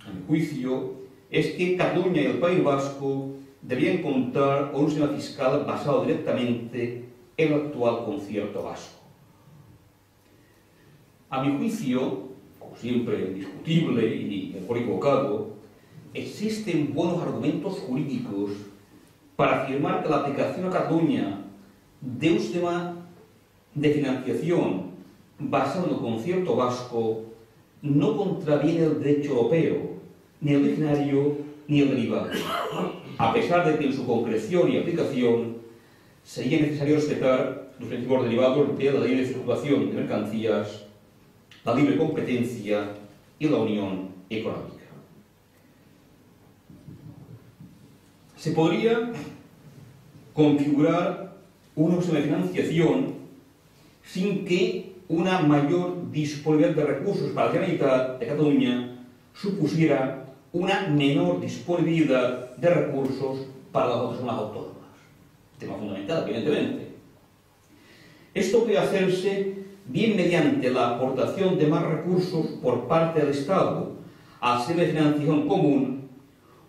a mi juicio, es que Cataluña y el País Vasco deberían contar con un sistema fiscal basado directamente en el actual concierto vasco. A mi juicio, como siempre indiscutible y mejor equivocado, existen buenos argumentos jurídicos para afirmar que la aplicación a Cataluña de un sistema de financiación basado en el concierto vasco no contraviene el derecho europeo, ni el originario ni el derivado, a pesar de que en su concreción y aplicación sería necesario respetar los principios derivados de la libre circulación de mercancías, la libre competencia y la unión económica. Se podría configurar un sistema de financiación sin que una mayor disponibilidad de recursos para la Generalitat de Cataluña supusiera una menor disponibilidad de recursos para las otras zonas autónomas. Tema fundamental, evidentemente. Esto puede hacerse bien mediante la aportación de más recursos por parte del Estado al sistema de financiación común,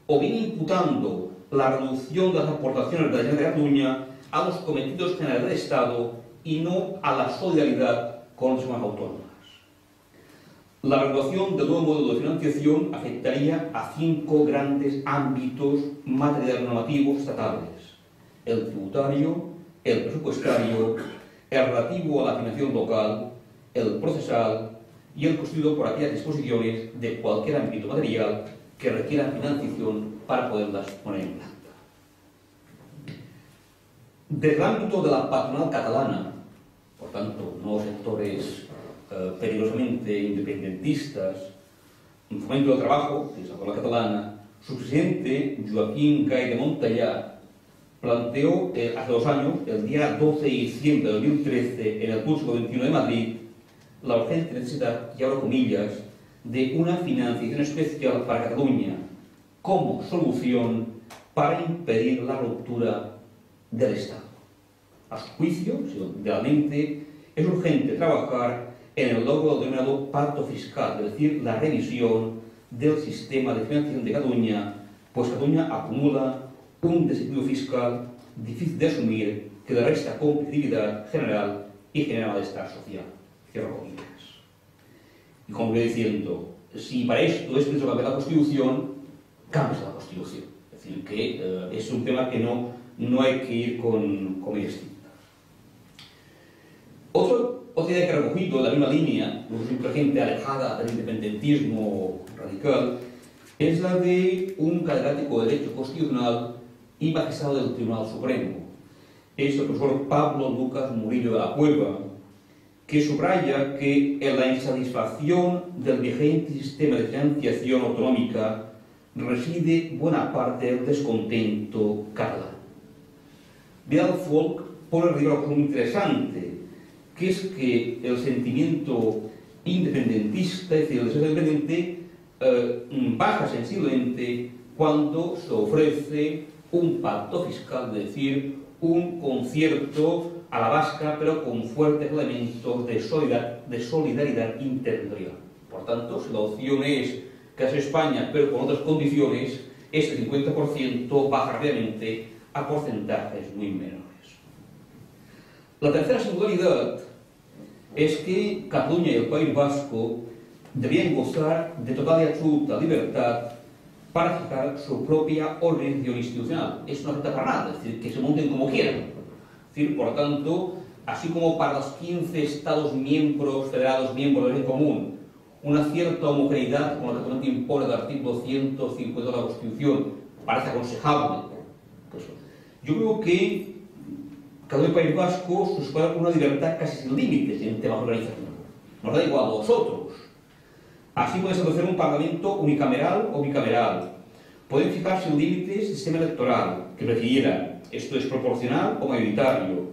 o bien imputando la reducción de las aportaciones de la Generalitat de Cataluña a los cometidos generales del Estado y no a la solidaridad con las zonas autónomas. La regulación del nuevo modelo de financiación afectaría a 5 grandes ámbitos materiales normativos estatales: el tributario, el presupuestario, el relativo a la financiación local, el procesal y el constituido por aquellas disposiciones de cualquier ámbito material que requieran financiación para poderlas poner en planta. Del ámbito de la patronal catalana, por tanto, no sectores peligrosamente independentistas, en Fomento del Trabajo, que es la patronal catalana, su presidente, Joaquín Gay de Montellà, planteó hace 2 años, el día 12 de diciembre de 2013, en el Curso 21 de Madrid, la urgente necesidad, y abro comillas, de una financiación especial para Cataluña como solución para impedir la ruptura del Estado. A su juicio, realmente es urgente trabajar en el logro del denominado pacto fiscal, es decir, la revisión del sistema de financiación de Cataluña, pues Cataluña acumula un desequilibrio fiscal difícil de asumir que le resta competitividad general y genera malestar social. Cierro comillas. Y como voy diciendo, si para esto es necesario cambiar la Constitución, cámbiese la Constitución. Es decir, que es un tema que no hay que ir con medidas distintas. Otro otra idea que he recogido de la misma línea, mucha gente alejada del independentismo radical, es la de un catedrático de Derecho Constitucional y magistrado del Tribunal Supremo. Es el profesor Pablo Lucas Murillo de la Cueva, que subraya que en la insatisfacción del vigente sistema de financiación autonómica reside buena parte del descontento catalán. Vidal Folch pone en relieve algo muy interesante, que es que el sentimiento independentista, es decir, el deseo independente, baja sensiblemente cuando se ofrece un pacto fiscal, es decir, un concierto a la vasca, pero con fuertes elementos de solidaridad interterritorial. Por tanto, si la opción es que hace España, pero con otras condiciones, ese 50% baja rápidamente a porcentajes muy menores. La tercera singularidad es que Cataluña y el País Vasco deberían gozar de total y absoluta libertad para fijar su propia organización institucional. Eso no afecta para nada, es decir, que se monten como quieran. Es decir, por lo tanto, así como para los 15 Estados miembros, federados miembros del bien común, una cierta homogeneidad, como la que actualmente impone el artículo 152 de la Constitución, parece aconsejable. Pues, yo creo que Cataluña y el País Vasco suspenden una libertad casi sin límites en temas de organización. Nos da igual a vosotros. Así puede establecer un parlamento unicameral o bicameral. Pueden fijarse límites del sistema electoral que prefieran. Esto es proporcional o mayoritario,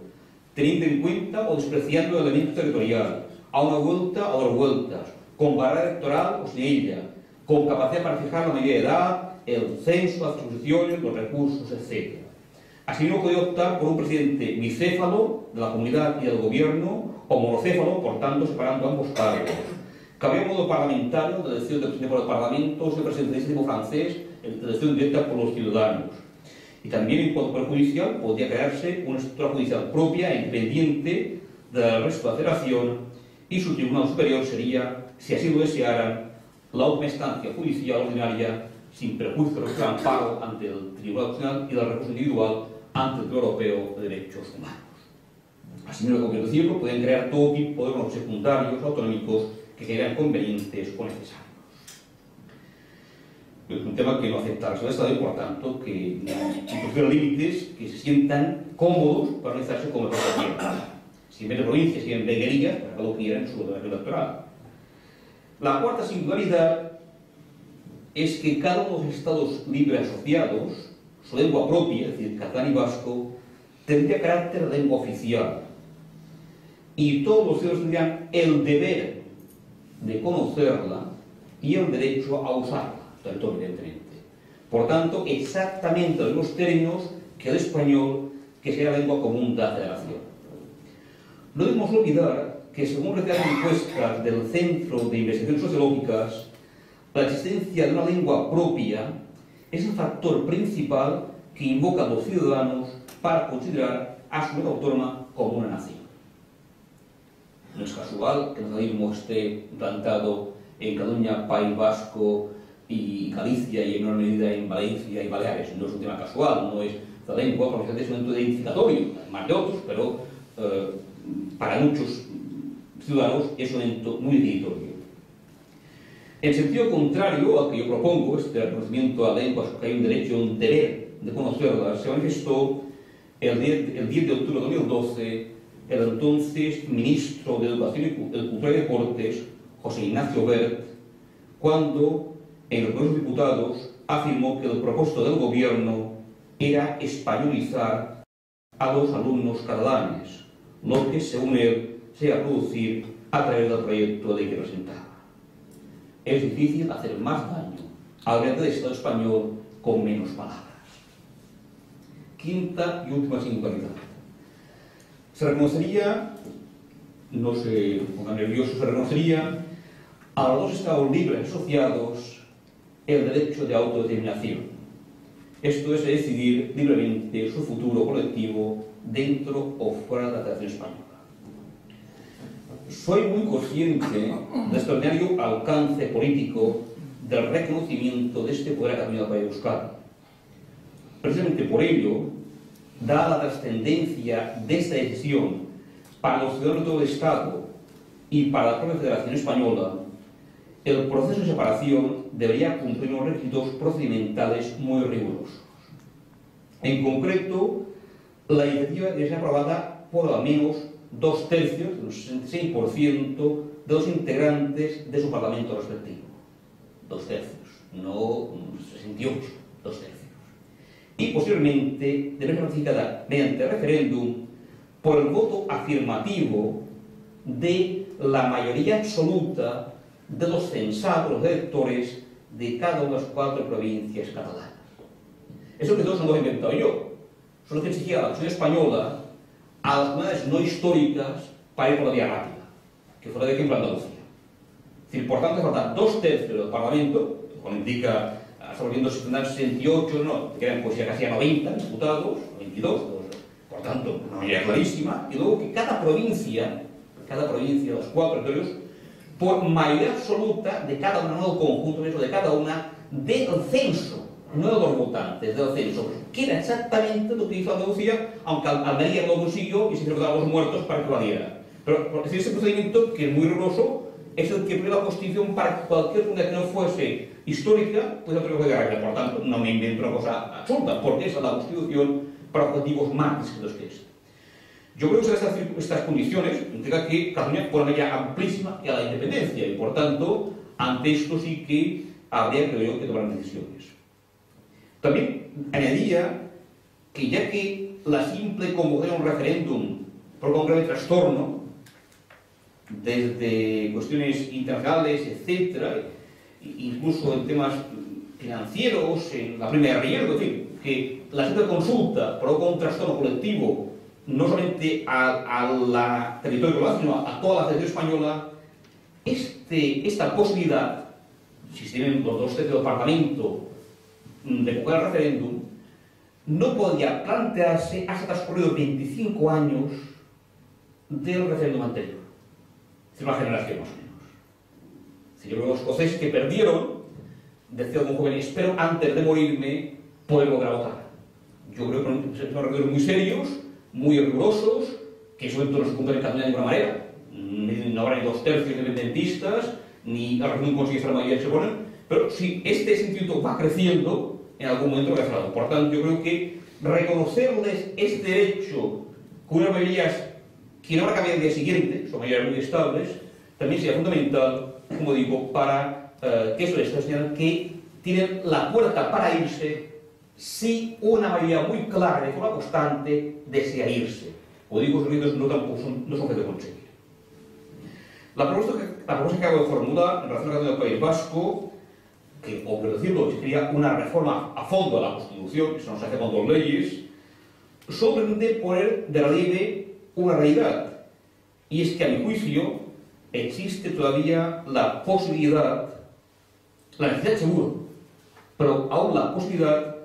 teniendo en cuenta o despreciando el elemento territorial, a una vuelta o dos vueltas, con barrera electoral o sin ella, con capacidad para fijar la mayoría de edad, el censo, las atribuciones, los recursos, etc. Asimismo, puede optar por un presidente bicéfalo de la comunidad y del gobierno, o monocéfalo, por tanto, separando ambos cargos. Cabría un modo parlamentario de elección del presidente por el Parlamento, el presidencialismo francés, de elección directa por los ciudadanos. Y también, en cuanto al Poder Judicial, podría crearse una estructura judicial propia e independiente del resto de la Federación, y su Tribunal Superior sería, si así lo desearan, la última instancia judicial ordinaria, sin perjuicio del amparo ante el Tribunal Constitucional y del recurso individual ante el Tribunal Europeo de Derechos Humanos. Asimismo, como quiero decirlo, pueden crear todo tipo de órganos secundarios autonómicos que sean convenientes o necesarios. Es un tema que no acepta la Estado y, por tanto, que introducir límites que se sientan cómodos para organizarse como el resto quieran. Si en vez de provincias, si en veguerías, para cada uno quiera en su organización electoral. La cuarta singularidad es que cada uno de los estados libres asociados, su lengua propia, es decir, catalán y vasco, tendría carácter de lengua oficial. Y todos los ciudadanos tendrían el deber de conocerla y el derecho a usarla, territorio, evidentemente. Por tanto, exactamente los mismos términos que el español, que sea la lengua común de la Federación. No debemos olvidar que, según recientes encuestas del Centro de Investigaciones Sociológicas, la existencia de una lengua propia es el factor principal que invoca a los ciudadanos para considerar a su lengua autónoma como una nación. No es casual que el nacionalismo esté implantado en Cataluña, País Vasco y Galicia, y en menor medida en Valencia y Baleares. No es un tema casual, no es la lengua, porque es un elemento identificatorio, además de otros, pero para muchos ciudadanos es un elemento muy identificatorio. En sentido contrario al que yo propongo, este reconocimiento a lenguas que hay un derecho, un deber de conocerlas, se manifestó el 10 de octubre de 2012 el entonces ministro de Educación, Cultura y Deportes, José Ignacio Wert, cuando en los Congresos de Diputados afirmó que el propósito del gobierno era españolizar a los alumnos catalanes, lo que, según él, se iba a producir a través del proyecto de ley que presentaba. Es difícil hacer más daño al grande del Estado español con menos palabras. Quinta y última singularidad. Se reconocería, no se ponga nervioso, se reconocería a los dos Estados libres asociados el derecho de autodeterminación. Esto es decidir libremente su futuro colectivo dentro o fuera de la Federación Española. Soy muy consciente del extraordinario alcance político del reconocimiento de este poder a Cataluña del País Euskadi. Precisamente por ello, dada la trascendencia de esta decisión para los ciudadanos de todo el Estado y para la propia Federación Española, el proceso de separación debería cumplir unos requisitos procedimentales muy rigurosos. En concreto, la iniciativa debe ser aprobada por al menos 2/3, un 66% de los integrantes de su parlamento respectivo. 2/3, no 68, 2/3. Y posteriormente debe ser ratificada mediante referéndum por el voto afirmativo de la mayoría absoluta de los censados, los electores de cada una de las 4 provincias catalanas. Eso que todos no lo he inventado yo. Son lo que exigía la Constitución española a las comunidades no históricas para ir por la vía rápida, que fue la de ejemplo Andalucía. Es decir, por tanto, faltan 2/3 del Parlamento, como indica, hasta volviendo a 68, no, que eran pues ya casi a 90 diputados, 22, por tanto, una mayoría clarísima, y luego que cada provincia, de los 4 territorios, por mayoría absoluta de cada una, no del conjunto de cada una, del censo, no de los votantes, del censo, que era exactamente lo que hizo Andalucía, aunque Almería no lo consiguió y se cerraron a los muertos para que lo diera. Pero es ese procedimiento, que es muy riguroso, es el que pone la Constitución para que cualquier comunidad que no fuese histórica pueda tener que arreglar. Por tanto, no me invento una cosa absurda, porque esa es la Constitución para objetivos más discretos que este. Yo creo que estas condiciones implica que Cataluña fue una medida amplísima a la independencia y, por tanto, ante esto sí que habría, creo yo, que tomar decisiones. También añadía que ya que la simple convocación de un referéndum provoca un grave trastorno, desde cuestiones internacionales, etc., incluso en temas financieros, en la prima de riesgo, en fin, que la simple consulta provoca un trastorno colectivo no solamente a la territorio global, sino a toda la Federación Española, esta posibilidad, si se tienen los 2/3 del Parlamento, de convocar el referéndum, no podía plantearse hasta transcurridos 25 años del referéndum anterior. Es decir, una generación más o menos. Es decir, yo creo que los escoceses que perdieron, decía algún joven, espero antes de morirme poder volver a votar. Yo creo que son referéndums muy serios, muy rigurosos, que eso no se cumple en Cataluña de ninguna manera. No habrá ni 2/3 independentistas, ni la referéndum consigue la mayoría que se ponen, pero si este sentimiento va creciendo, en algún momento va a cerrado. Por tanto, yo creo que reconocerles este derecho con unas mayorías que no van a cambiar el día siguiente, son mayorías muy estables, también sería fundamental, como digo, para que eso les señalan que tienen la puerta para irse si una mayoría muy clara, de forma constante, desea irse. O digo, los ruidos no son fáciles de conseguir. La propuesta que acabo de formular en relación con el País Vasco, que, o por decirlo, sería una reforma a fondo de la Constitución, eso no se hace con 2 leyes, solo pretende poner de relieve una realidad, y es que a mi juicio existe todavía la posibilidad, la necesidad seguro, pero aún la posibilidad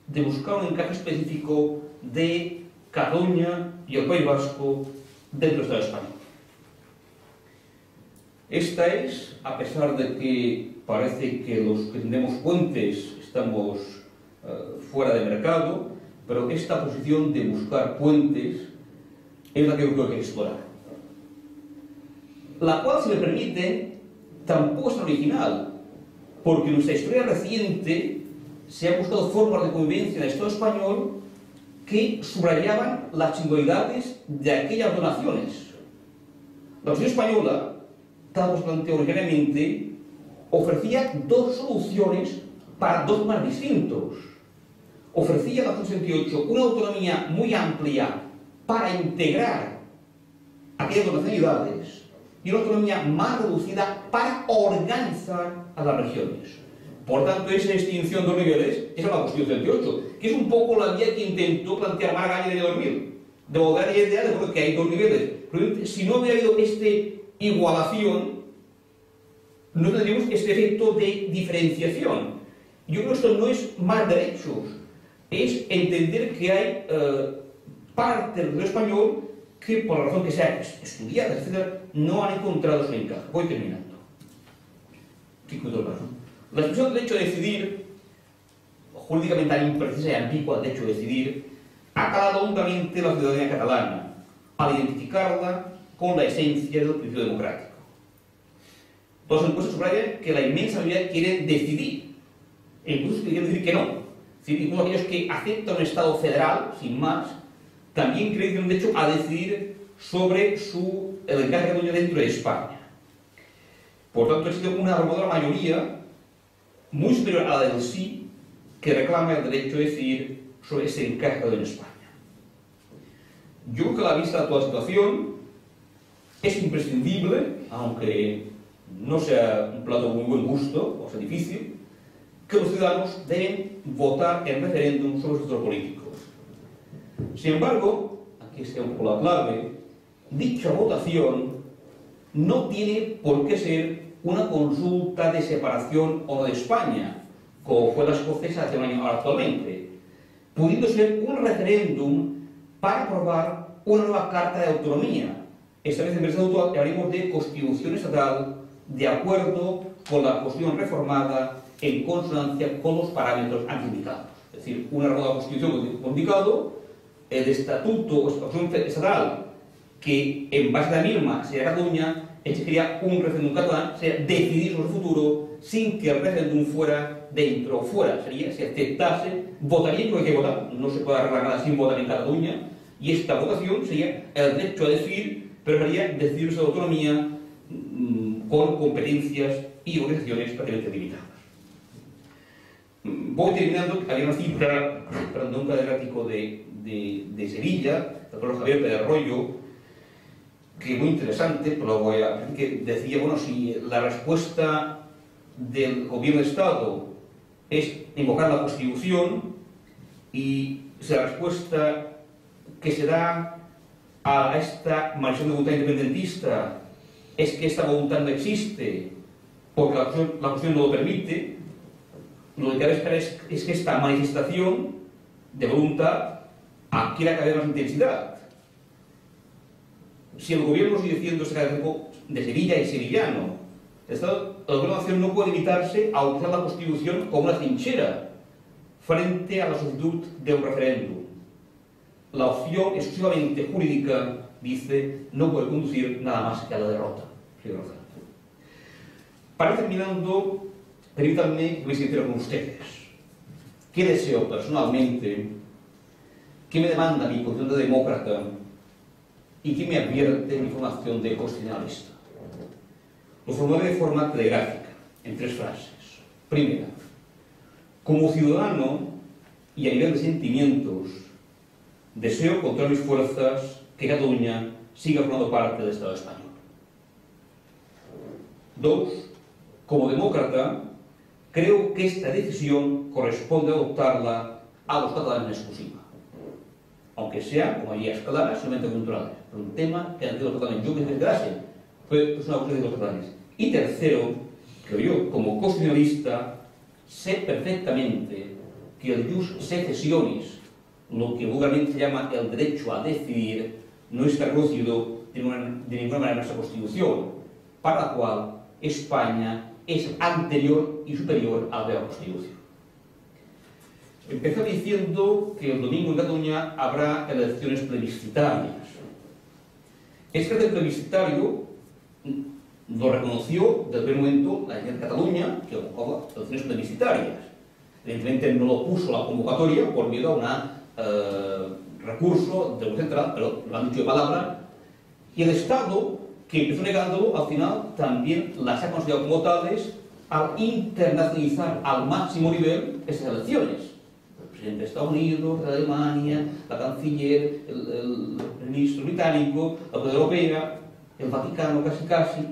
de buscar un encaje específico de Cataluña y el País Vasco dentro del Estado español. Esta es, a pesar de que parece que los que tenemos puentes estamos fuera de mercado, pero esta posición de buscar puentes es la que yo creo que hay que explorar. La cual, si me permiten, tampoco es original, porque en nuestra historia reciente se han buscado formas de convivencia en el Estado español que subrayaban las singularidades de aquellas donaciones. La Constitución española, tal como se planteó originariamente, ofrecía 2 soluciones para 2 temas distintos. Ofrecía la Constitución 68 una autonomía muy amplia para integrar aquellas donacionalidades y una autonomía más reducida para organizar a las regiones. Por tanto, esa distinción de 2 niveles es la Constitución 78, que es un poco la vía que intentó plantear Maragall en el año 2000, de volver a la idea de que hay 2 niveles. Pero si no hubiera habido esta igualación, no tendríamos este efecto de diferenciación. Yo creo que esto no es más derechos, es entender que hay partes del español que, por la razón que sea estudiadas, etc., no han encontrado su encaje. Voy terminando. La expresión derecho a decidir, jurídicamente tan imprecisa y ambigua, el derecho a decidir, ha calado hondamente la ciudadanía catalana al identificarla con la esencia del principio democrático. Los encuestas subrayan que la inmensa mayoría quieren decidir, e incluso quieren decir que no. Es decir, incluso aquellos que aceptan un Estado federal, sin más, también creen que tienen derecho a decidir sobre el encaje de Cataluña dentro de España. Por tanto, existe una abrumadora mayoría, muy superior a la del sí, que reclama el derecho a decidir sobre ese encaje de Cataluña en España. Yo creo que a la vista de toda la situación es imprescindible, aunque no sea un plato de muy buen gusto, o sea difícil, que los ciudadanos deben votar en referéndum sobre sus políticos. Sin embargo, aquí está un poco la clave, dicha votación no tiene por qué ser una consulta de separación o no de España, como fue la escocesa hace un año actualmente, pudiendo ser un referéndum para aprobar una nueva Carta de Autonomía. Esta vez en vez de auto hablaremos de Constitución Estatal de acuerdo con la Constitución reformada en consonancia con los parámetros antes indicados. Es decir, una nueva Constitución indicado, el Estatuto o Constitución Estatal, que en base a la misma sería Cataluña, exigiría un referéndum catalán, sería decidir sobre el futuro sin que el referéndum fuera dentro o fuera. Sería, si aceptase, votaría y no hay que votar. No se puede arreglar nada sin votar en Cataluña, y esta votación sería el derecho a decidir, pero sería decidir sobre autonomía con competencias y organizaciones prácticamente limitadas. Voy terminando. Había una cifra de un catedrático de Sevilla, el doctor Javier Pérez Royo, que es muy interesante, pero que decía, bueno, si la respuesta del gobierno de Estado es invocar la Constitución, y si la respuesta que se da a esta manifestación de voluntad independentista es que esta voluntad no existe porque la Constitución no lo permite, lo que cabe esperar es que esta manifestación de voluntad adquiera cada vez más intensidad. Si el gobierno sigue diciendo este catedrático de Sevilla y sevillano, el gobierno de la nación no puede limitarse a utilizar la Constitución como una trinchera frente a la solicitud de un referéndum. La opción exclusivamente jurídica, dice, no puede conducir nada más que a la derrota. Para ir terminando, permítanme que me sincero con ustedes. ¿Qué deseo personalmente? ¿Qué me demanda mi posición de demócrata? ¿Y qué me advierte mi formación de constitucionalista? Lo formularé de forma telegráfica, en 3 frases. Primera, como ciudadano y a nivel de sentimientos, deseo con todas mis fuerzas que Cataluña siga formando parte del Estado español. 2. Como demócrata, creo que esta decisión corresponde adoptarla a los catalanes en exclusiva, aunque sea, como haría escalar, solamente culturales, pero un tema que han tenido los catalanes. Yo que desgracia, pues una cuestión de los catalanes. Y tercero, creo yo, como constitucionalista, sé perfectamente que el jus secessionis, lo que vulgarmente se llama el derecho a decidir, no está reconocido de ninguna manera en nuestra Constitución, para la cual España es anterior y superior a la Constitución. Empezó diciendo que el domingo en Cataluña habrá elecciones plebiscitarias. Este carácter plebiscitario lo reconoció desde el primer momento la Generalitat de Cataluña, que convocaba elecciones plebiscitarias. Evidentemente no lo puso la convocatoria por miedo a un recurso del Gobierno Central, pero lo han dicho de palabra, y el Estado, que empezó negándolo, al final también las ha considerado como tales al internacionalizar al máximo nivel esas elecciones. El presidente de Estados Unidos, de Alemania, la canciller, el ministro británico, la Unión Europea, el Vaticano casi.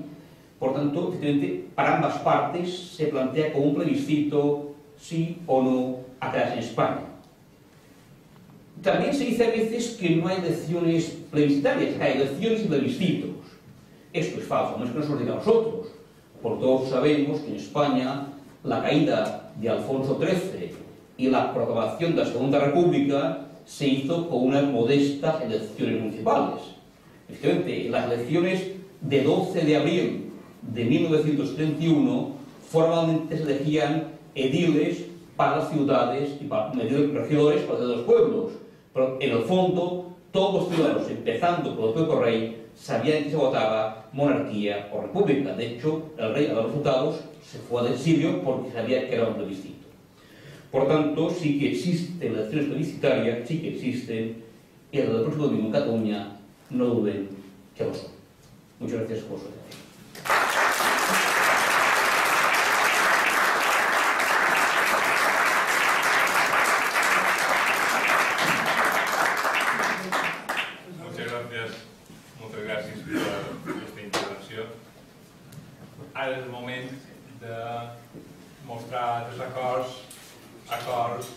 Por tanto, efectivamente, para ambas partes se plantea como un plebiscito sí o no a quedarse en España. También se dice a veces que no hay elecciones plebiscitarias, que hay elecciones y plebiscitos. Esto es falso, no es que nos lo diga a nosotros. Por todos sabemos que en España la caída de Alfonso XIII y la proclamación de la Segunda República se hizo con unas modestas elecciones municipales. Efectivamente, en las elecciones de 12 de abril de 1931 formalmente se elegían ediles para las ciudades y para regidores para los pueblos, pero en el fondo todos los ciudadanos, empezando por el propio rey, sabían que se votaba monarquía o república. De hecho, el rey a los resultados se fue al exilio porque sabía que era un plebiscito. Por tanto, sí que existen elecciones plebiscitarias, sí que existen, y el del próximo domingo en Cataluña, no duden que lo son. Muchas gracias por su atención. Moltes gràcies per aquesta intervenció. Ara és el moment de mostrar desacords, acords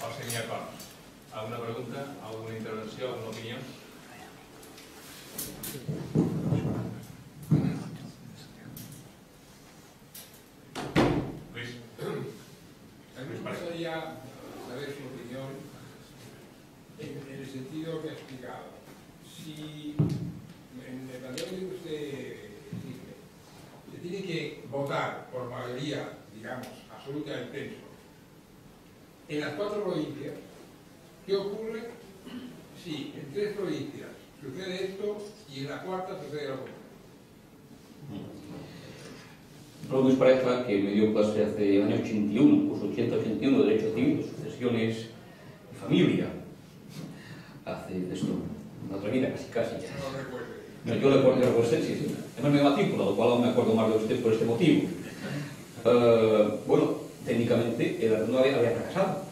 o semiacords. Alguna pregunta, alguna intervenció, alguna opinió? Luis. A mí me gustaría saber su opinión en el sentido que ha explicado. Si en el planteamiento que usted dice, se tiene que votar por mayoría, digamos, absoluta del censo, en las 4 provincias, ¿qué ocurre si en 3 provincias sucede esto y en la 4ª sucede lo contrario? Luis Pareja, que me dio clase hace el año 81, pues 80-81 de Derecho Civil, Sucesiones y Familia, hace de esto una otra vida, casi. No recuerdo. No, yo recuerdo, sí. Además me matrícula, lo cual no me acuerdo más de usted por este motivo. Bueno, técnicamente el no había fracasado.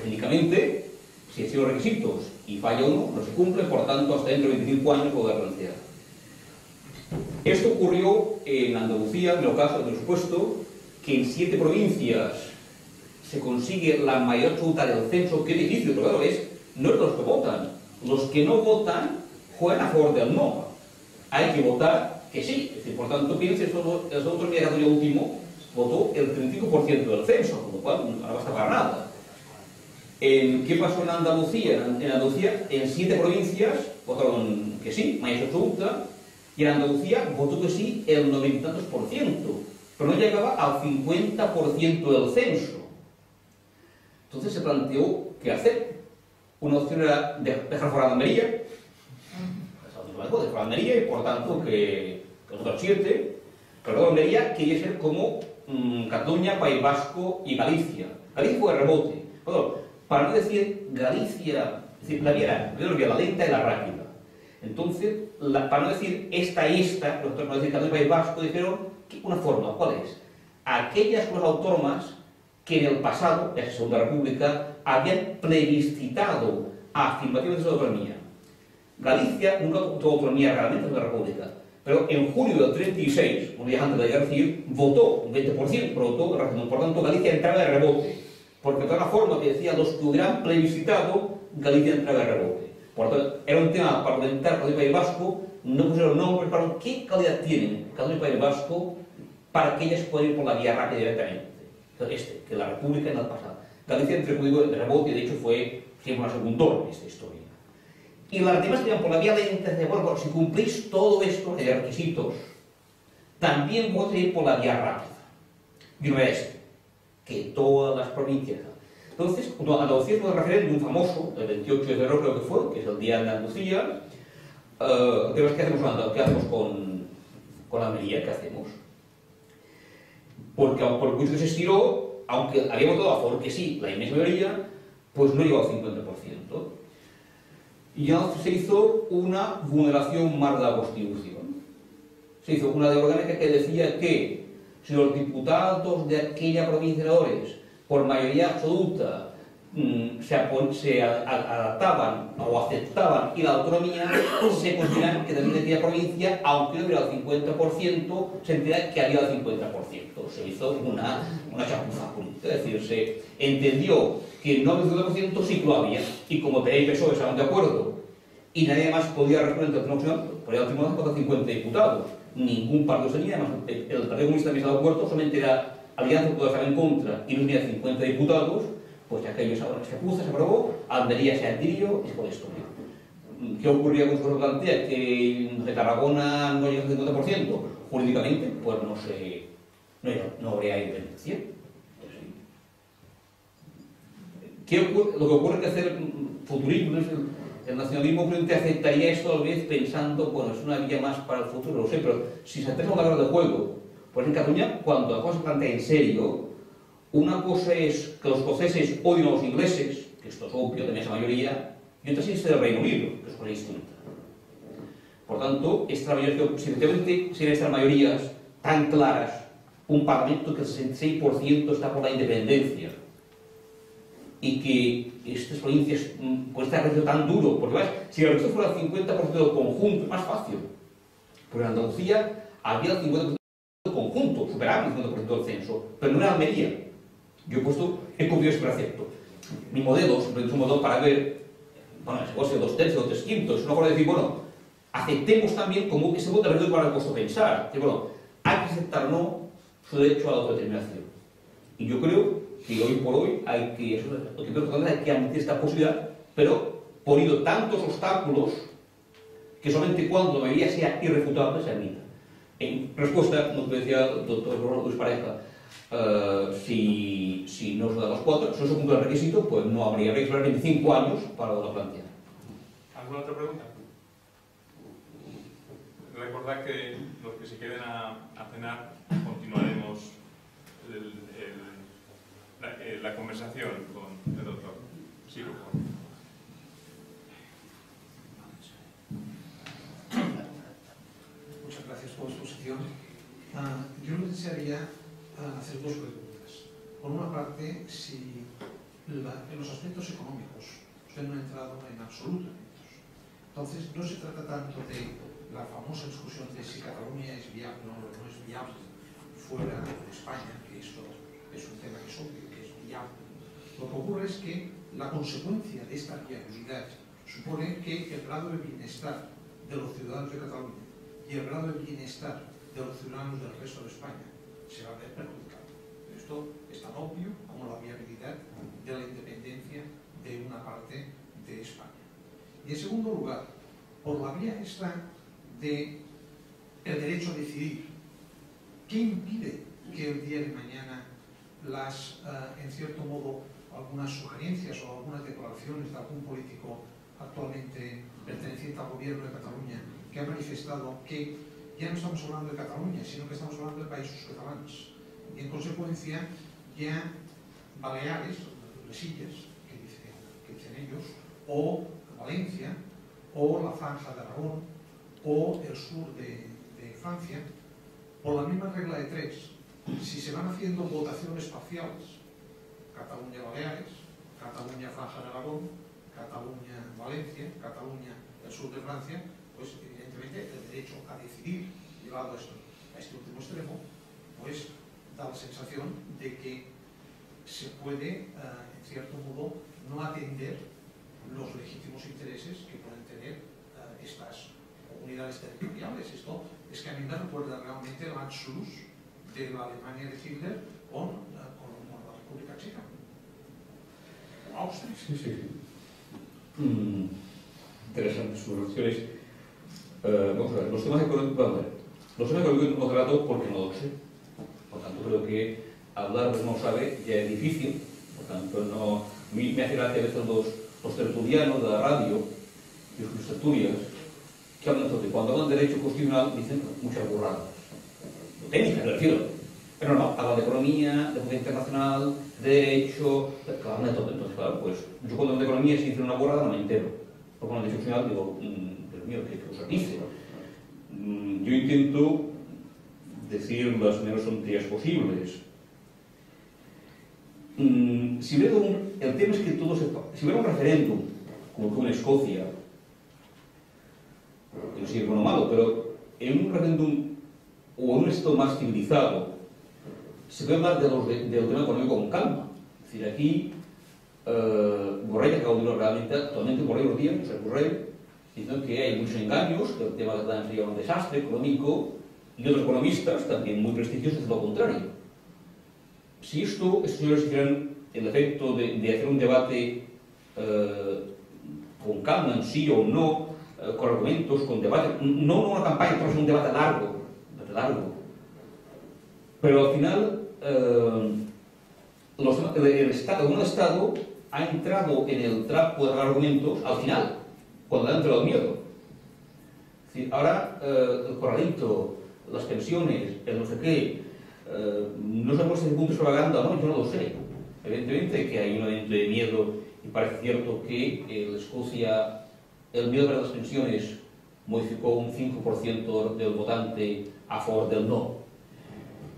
Técnicamente, si existen los requisitos y falla uno, no se cumple, por tanto, hasta dentro de 25 años puede renunciar. Esto ocurrió en Andalucía, en el caso del supuesto, que en 7 provincias se consigue la mayor absoluta del censo. Qué difícil, pero claro, no es los que votan. Los que no votan juegan a favor del no. Hay que votar que sí. Es decir, por tanto, piensen, el otro día último votó el 35% del censo, con lo cual no basta para nada. ¿Qué pasó en Andalucía? En Andalucía, en 7 provincias votaron que sí, mayoría absoluta, y en Andalucía votó que sí el 90% y tantos %, pero no llegaba al 50% del censo. Entonces se planteó qué hacer. Una opción era dejar fuera a Almería, dejar fuera a Almería, y por tanto que los otros 7, pero Almería quería ser como Cataluña, País Vasco y Galicia. Galicia fue de rebote. Bueno, para no decir Galicia, es decir, la vía la lenta y la rápida. Entonces, para no decir esta y esta, los otros para decir Cataluña y País Vasco, dijeron una fórmula. ¿Cuál es? Aquellas comunidades autónomas que en el pasado, en la Segunda República, habían plebiscitado afirmativamente de su autonomía. Galicia nunca tuvo autonomía realmente en la República, pero en junio del 36, un día antes de la guerra civil, votó un 20%, pero votó el referéndum. Por tanto, Galicia entraba de rebote, porque de toda forma que decía los que hubieran plebiscitado, Galicia entraba de rebote. Por tanto, era un tema parlamentar para el País Vasco, no pusieron nombres, pero ¿qué calidad tienen Cataluña y País Vasco para que ellas puedan ir por la vía rápida directamente? Que la República en el pasado. Galicia, entre código de rebote, de hecho, fue siempre una segundona en esta historia. Y las demás que iban por la vía lenta, de bueno, si cumplís todo esto de requisitos, también vos ir por la vía rápida. Y no era que todas las provincias. Entonces, Andalucía fue el referéndum famoso, el 28 de febrero creo que fue, que es el día de Andalucía. ¿Qué hacemos con Almería? ¿Qué hacemos? Porque por mucho que se estiró, aunque había votado a favor que sí, la inmensa mayoría, pues no llegó al 50%. Y ya se hizo una vulneración más de la Constitución. Se hizo una ley orgánica que decía que si los diputados de aquella provincia de senadores, por mayoría absoluta, se adaptaban o aceptaban y la autonomía, se consideraban que también de aquella provincia, aunque no hubiera el 50%, se entendía que había el 50%. Se hizo una chapuza política, es decir, se entendió que no había el 50%, sí que lo había, y como PNV y PSOE estaban de acuerdo, y nadie más podía responder al Tribunal, podía el Tribunal contra 50 diputados. Ningún partido tenía, además, el Partido Comunista también estaba de acuerdo, solamente era Alianza que estaba en contra y no tenía 50 diputados, pues aquello se puso, se aprobó, Almería se adhirió y se fue esto. ¿Qué ocurría con su plantea? Que de Tarragona no llega al 50%, jurídicamente, pues no habría independencia. Lo que ocurre es que hacer futurismo, el nacionalismo probablemente aceptaría esto tal vez pensando, bueno, es una vía más para el futuro, no sé, pero si se acerca a la guerra de juego, pues en Cataluña, cuando la cosa se plantea en serio, una cosa es que los escoceses odien a los ingleses, que esto es obvio, de esa mayoría, y otra es el Reino Unido, que es cosa distinta. Por tanto, si efectivamente serían estas mayorías tan claras, un parlamento que el 66% está por la independencia, y que estas provincias, pues este ejercicio tan duro, porque ¿ves? Si el ejercicio fuera el 50% del conjunto, es más fácil. Pero en Andalucía había el 50% del conjunto, superaba el 50% del censo, pero no era Almería. Yo he cogido ese precepto. Mi modelo, siempre es un modelo para ver, bueno, si 2 tercios o 3 quintos, es una forma de decir, bueno, aceptemos también como ese voto de reducir para el puesto pensar. Que, bueno, hay que aceptar o no su derecho a la autodeterminación. Y yo creo que hoy por hoy hay que admitir esta posibilidad, pero poniendo tantos obstáculos que solamente cuando la mayoría sea irrefutable se admita. En respuesta, nos decía el doctor Luis Pareja, si no se dan los 4, si no se cumple el requisito, pues no habría que esperar 25 años para la plantear. ¿Alguna otra pregunta? Recordad que los que se queden a cenar continuaremos la conversación con el doctor. Sí, por favor. Muchas gracias por su exposición. Yo desearía hacer 2 preguntas. Por una parte, si en los aspectos económicos usted no ha entrado en absoluto en ellos. Entonces, no se trata tanto de la famosa discusión de si Cataluña es viable o no es viable fuera de España, que esto es un tema que es obvio, que es viable. Lo que ocurre es que la consecuencia de esta viabilidad supone que el grado de bienestar de los ciudadanos de Cataluña y el grado de bienestar de los ciudadanos del resto de España se va a ver perjudicado. Esto es tan obvio como la viabilidad de la independencia de una parte de España. Y en segundo lugar, por la vía esta del derecho a decidir, ¿qué impide que el día de mañana en cierto modo, algunas sugerencias o algunas declaraciones de algún político actualmente perteneciente al gobierno de Cataluña que ha manifestado que ya no estamos hablando de Cataluña, sino que estamos hablando de países catalanes? Y en consecuencia, ya Baleares, las Illes, que dicen ellos, o Valencia, o la Franja de Aragón, o el sur de Francia, por la misma regla de 3, si se van haciendo votaciones parciales, Cataluña-Baleares, Cataluña-Franja de Aragón, Cataluña-Valencia, Cataluña, el sur de Francia, pues evidentemente el derecho a decidir, llevado a este último extremo, pues da la sensación de que se puede, en cierto modo, no atender los legítimos intereses que pueden tener estas comunidades territoriales. Esto es que a mí me recuerda realmente el Anschluss de la Alemania de Hitler con la República Checa. Austria. Sí. Interesantes sus reacciones. Vamos a ver, los temas económicos no trato porque no lo sé. Por tanto, creo que hablar de no sabe ya es difícil. Por tanto, no, me hace gracia a veces los tertulianos de la radio y sus tertulias que hablan de cuando hablan de derecho constitucional dicen muchas burradas. Técnicas, me refiero. Pero no, hablan de economía, de política internacional, de derecho, hablan de todo. Entonces, claro, pues yo cuando hablo de economía, si dicen una burrada, no me entero. Porque cuando derecho constitucional digo, Dios mío, ¿qué os dice? Yo intento decir las menos tonterías posibles. Si hubiera el tema es que todo si hubiera un referéndum, como fue en Escocia, que no sé si es bueno o malo, pero en un referéndum o en un estado más civilizado, se puede hablar del tema económico con calma. Es decir, aquí, Borrell acaba de decirlo realmente, actualmente Borrell los días, José Borrell, diciendo que hay muchos engaños, que el tema de la sería un desastre económico, y otros economistas, también muy prestigiosos, es lo contrario. Si estos señores hicieran el efecto de hacer un debate con calma, en sí o no, con argumentos, con debate, no una campaña, pero un debate largo, pero al final el Estado ha entrado en el trapo de argumentos al final, cuando ha entrado el miedo. Es decir, ahora el corralito, las pensiones, el no sé qué, no sabemos si es punto de propaganda o no, yo no lo sé. Evidentemente que hay un elemento de miedo y parece cierto que en Escocia el miedo para las pensiones modificó un 5% del votante a favor del no.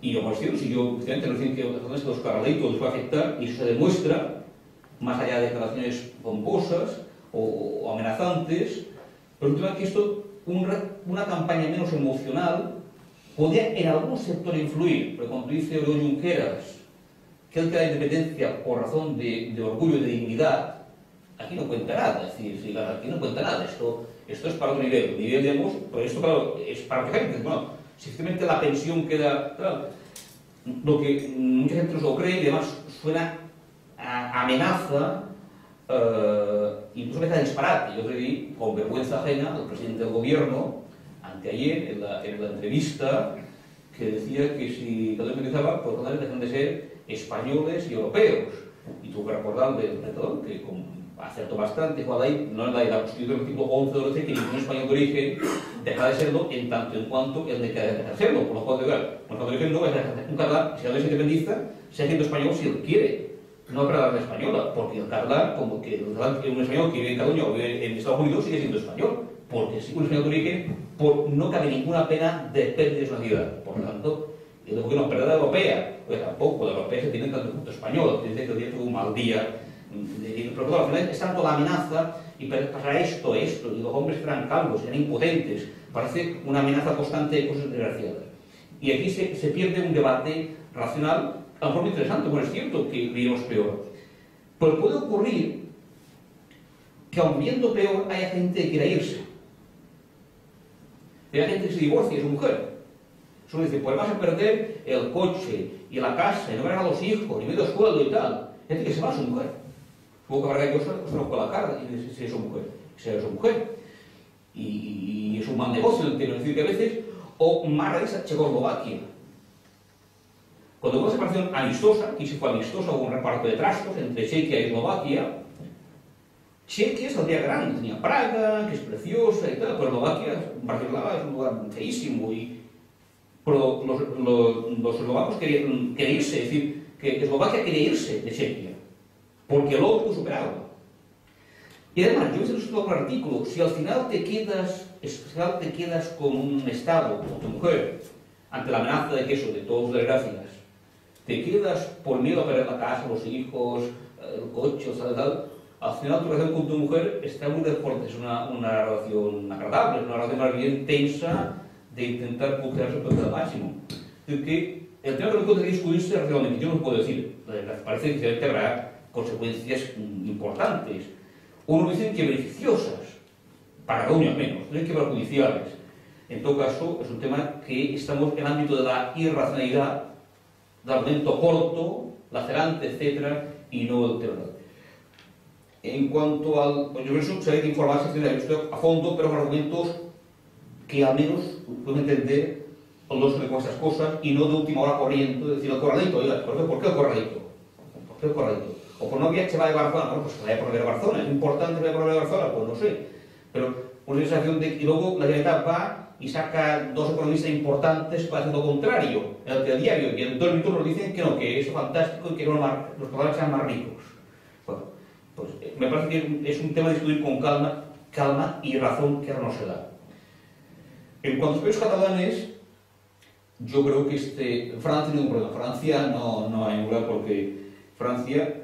Y lo más cierto, si yo efectivamente no dicen que los corralitos les va a afectar, y eso se demuestra, más allá de declaraciones pomposas o amenazantes, pero el tema es que esto, una campaña menos emocional, podía en algún sector influir, pero cuando dice Oriol Junqueras que él quiere la independencia por razón de orgullo y de dignidad, aquí no cuenta nada, es decir, aquí no cuenta nada, esto es para otro nivel, digamos, pues esto claro, es para que gente, bueno, si efectivamente la pensión queda, claro, lo que mucha gente no se lo cree y además suena a amenaza, incluso a disparate. Yo creí, con vergüenza ajena, al presidente del gobierno, anteayer, en la entrevista, que decía que si Cataluña utilizaba, pues Cataluña dejan de ser españoles y europeos. Y tuvo que recordar del retador, que acertó bastante, igual ahí, no es la Constitución del artículo 11 de la OCE, que ningún español de origen deja de serlo en tanto en cuanto él deja de serlo. Por lo cual, un español de origen no va a ser un catalán, si él es independista, sea siendo español si él quiere. No para la española, porque el catalán, como que un español que vive en Cataluña o vive en Estados Unidos, sigue siendo español. Porque si un español de origen, no cabe ninguna pena de pérdida de su nacionalidad. Por lo tanto, yo digo que no, pérdida europea, pues tampoco, la europea se tiene tanto punto español, dice que el día tuvo un mal día. Pero claro, al final es tanto la amenaza, y pasará esto, y los hombres serán calvos, serán impotentes, parece una amenaza constante de cosas desgraciadas. Y aquí se pierde un debate racional, a lo mejor muy interesante, bueno, es cierto que viviremos peor. Pero puede ocurrir que aun viendo peor haya gente que quiera irse. Hay gente que se divorcia de su mujer. Solo dice, pues vas a perder el coche y la casa, y no verán a los hijos, y medio sueldo y tal. Hay gente que se va a su mujer. Supongo que habrá que se nos con la cara y si es su mujer. Sea su mujer. Y es un mal negocio, entiendo decir que a veces, o más raíz a Checoslovaquia. Cuando hubo una separación amistosa, aquí se fue amistosa, hubo un reparto de trastos entre Chequia y Eslovaquia. Chequia es aldea grande, tenía Praga, que es preciosa y tal, pero Eslovaquia, Bratislava, es un lugar feísimo. Pero los eslovacos querían irse, es decir, que Eslovaquia quería irse de Chequia, porque el otro superaba. Y además, yo he visto un artículo, si al final te quedas con un Estado, con tu mujer, ante la amenaza de que eso, de todas las desgracias, te quedas por miedo a perder la casa, los hijos, el coche, tal, al final tu relación con tu mujer está muy fuerte, es una relación agradable, es una relación más bien tensa de intentar bucear su propio al máximo. Es que el tema que no puede discutirse racionalmente, yo no puedo decir, parece que habrá consecuencias importantes. Unos dicen que beneficiosas, para Cataluña al menos, no hay que ver judiciales. En todo caso, es un tema que estamos en el ámbito de la irracionalidad, del argumento corto, lacerante, etc., y no el tema. En cuanto al... Pues yo pienso que hay que informarse a fondo, pero con argumentos que al menos pueden entender el lógico de estas cosas y no de última hora corriendo, decir el corralito, oiga, ¿por qué el corralito? ¿Por qué el corralito? O por no viaje va de Barcelona, bueno, pues que vaya por ver a Barcelona, es importante que vaya por ver a Barcelona, pues no sé. Pero una sensación de que luego la Generalitat va y saca dos economistas importantes para hacer lo contrario, en el telediario, y en 2 minutos nos dicen que no, que es fantástico y que los catalanes sean más ricos. Bueno, pues me parece que es un tema de discutir con calma y razón que ahora no se da. En cuanto a los países catalanes, yo creo que Francia tiene un problema. Francia no hay lugar porque Francia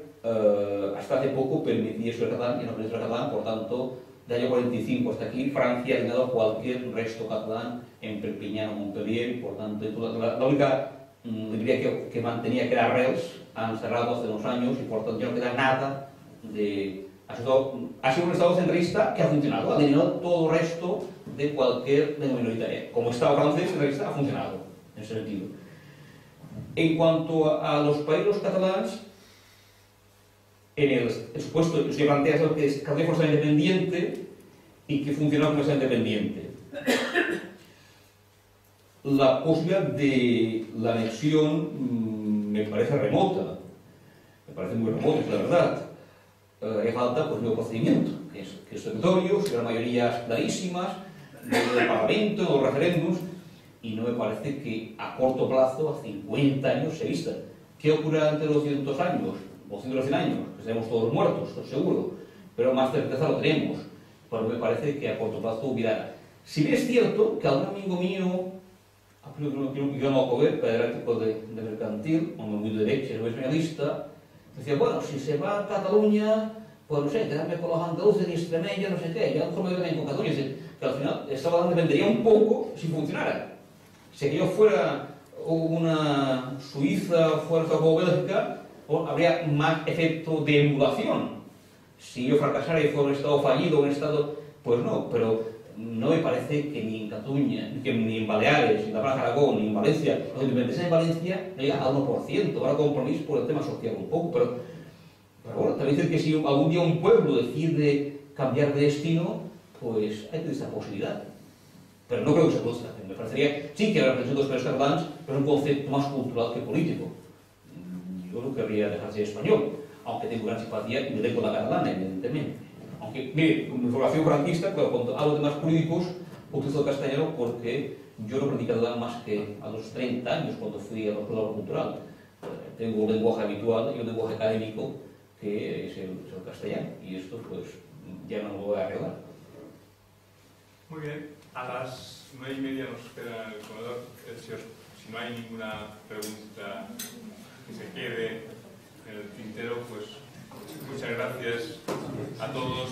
hasta hace poco permitía eso de catalán y no permitía el catalán, por tanto, del año 45 hasta aquí, Francia ha eliminado cualquier resto catalán en Perpiñán o Montpellier, y por tanto, la única librería que mantenía, que era Reus, han cerrado hace unos años y por tanto ya no queda nada de... Ha sido un estado centralista que ha funcionado, ha eliminado todo el resto de cualquier lengua minoritaria. Como estado francés centralista ha funcionado, en ese sentido. En cuanto a los países catalans, en el supuesto que se plantea que Cataluña fuera independiente y que funcionaba como Estado independiente. La posibilidad de la anexión me parece remota, me parece muy remota, es la verdad. haría falta pues nuevo procedimiento, que es territorio, las mayorías clarísimas, del Parlamento, los referéndums, y no me parece que a corto plazo, a 50 años, se vista. ¿Qué ocurrirá entre los 200 años o 100 años? Que estaremos todos muertos, estoy seguro, pero más certeza lo tenemos. Pero me parece que a corto plazo hubiera. Si bien es cierto que algún amigo mío, yo no lo ver, catedrático de mercantil, hombre muy de derecha, es españolista, decía, bueno, si se va a Cataluña, pues no sé, quedarme con los andaluces y Extremeña, no sé qué, ya mejor me quedo con Cataluña, que al final esta balanza dependería un poco si funcionara. Si yo fuera una Suiza, fuerza o Bélgica, habría más efecto de emulación. Si yo fracasara y fuera un estado fallido, un estado, pues no, pero no me parece que ni en Cataluña, ni en Baleares, ni en la Plaza de Aragón, ni en Valencia, los independientes en Valencia llega al 1%, ahora compromiso por el tema social un poco, pero bueno, también dicen que si algún día un pueblo decide cambiar de destino, pues hay que tener esa posibilidad. Pero no creo que se produzca. Me parecería, sí que la representación de los países catalans es un concepto más cultural que político. Yo no querría dejar de ser español, aunque tengo gran simpatía y me dejo la catalana, evidentemente. Aunque, mire, con mi formación franquista, claro, cuando hablo de temas políticos, utilizo el castellano porque yo no he practicado más que a los 30 años cuando fui a la escuela cultural. Tengo un lenguaje habitual y un lenguaje académico que es el castellano, y esto pues ya no lo voy a arreglar. Muy bien, a las 9:30 nos queda el comedor. Si no hay ninguna pregunta que se quede en el tintero, pues muchas gracias a todos.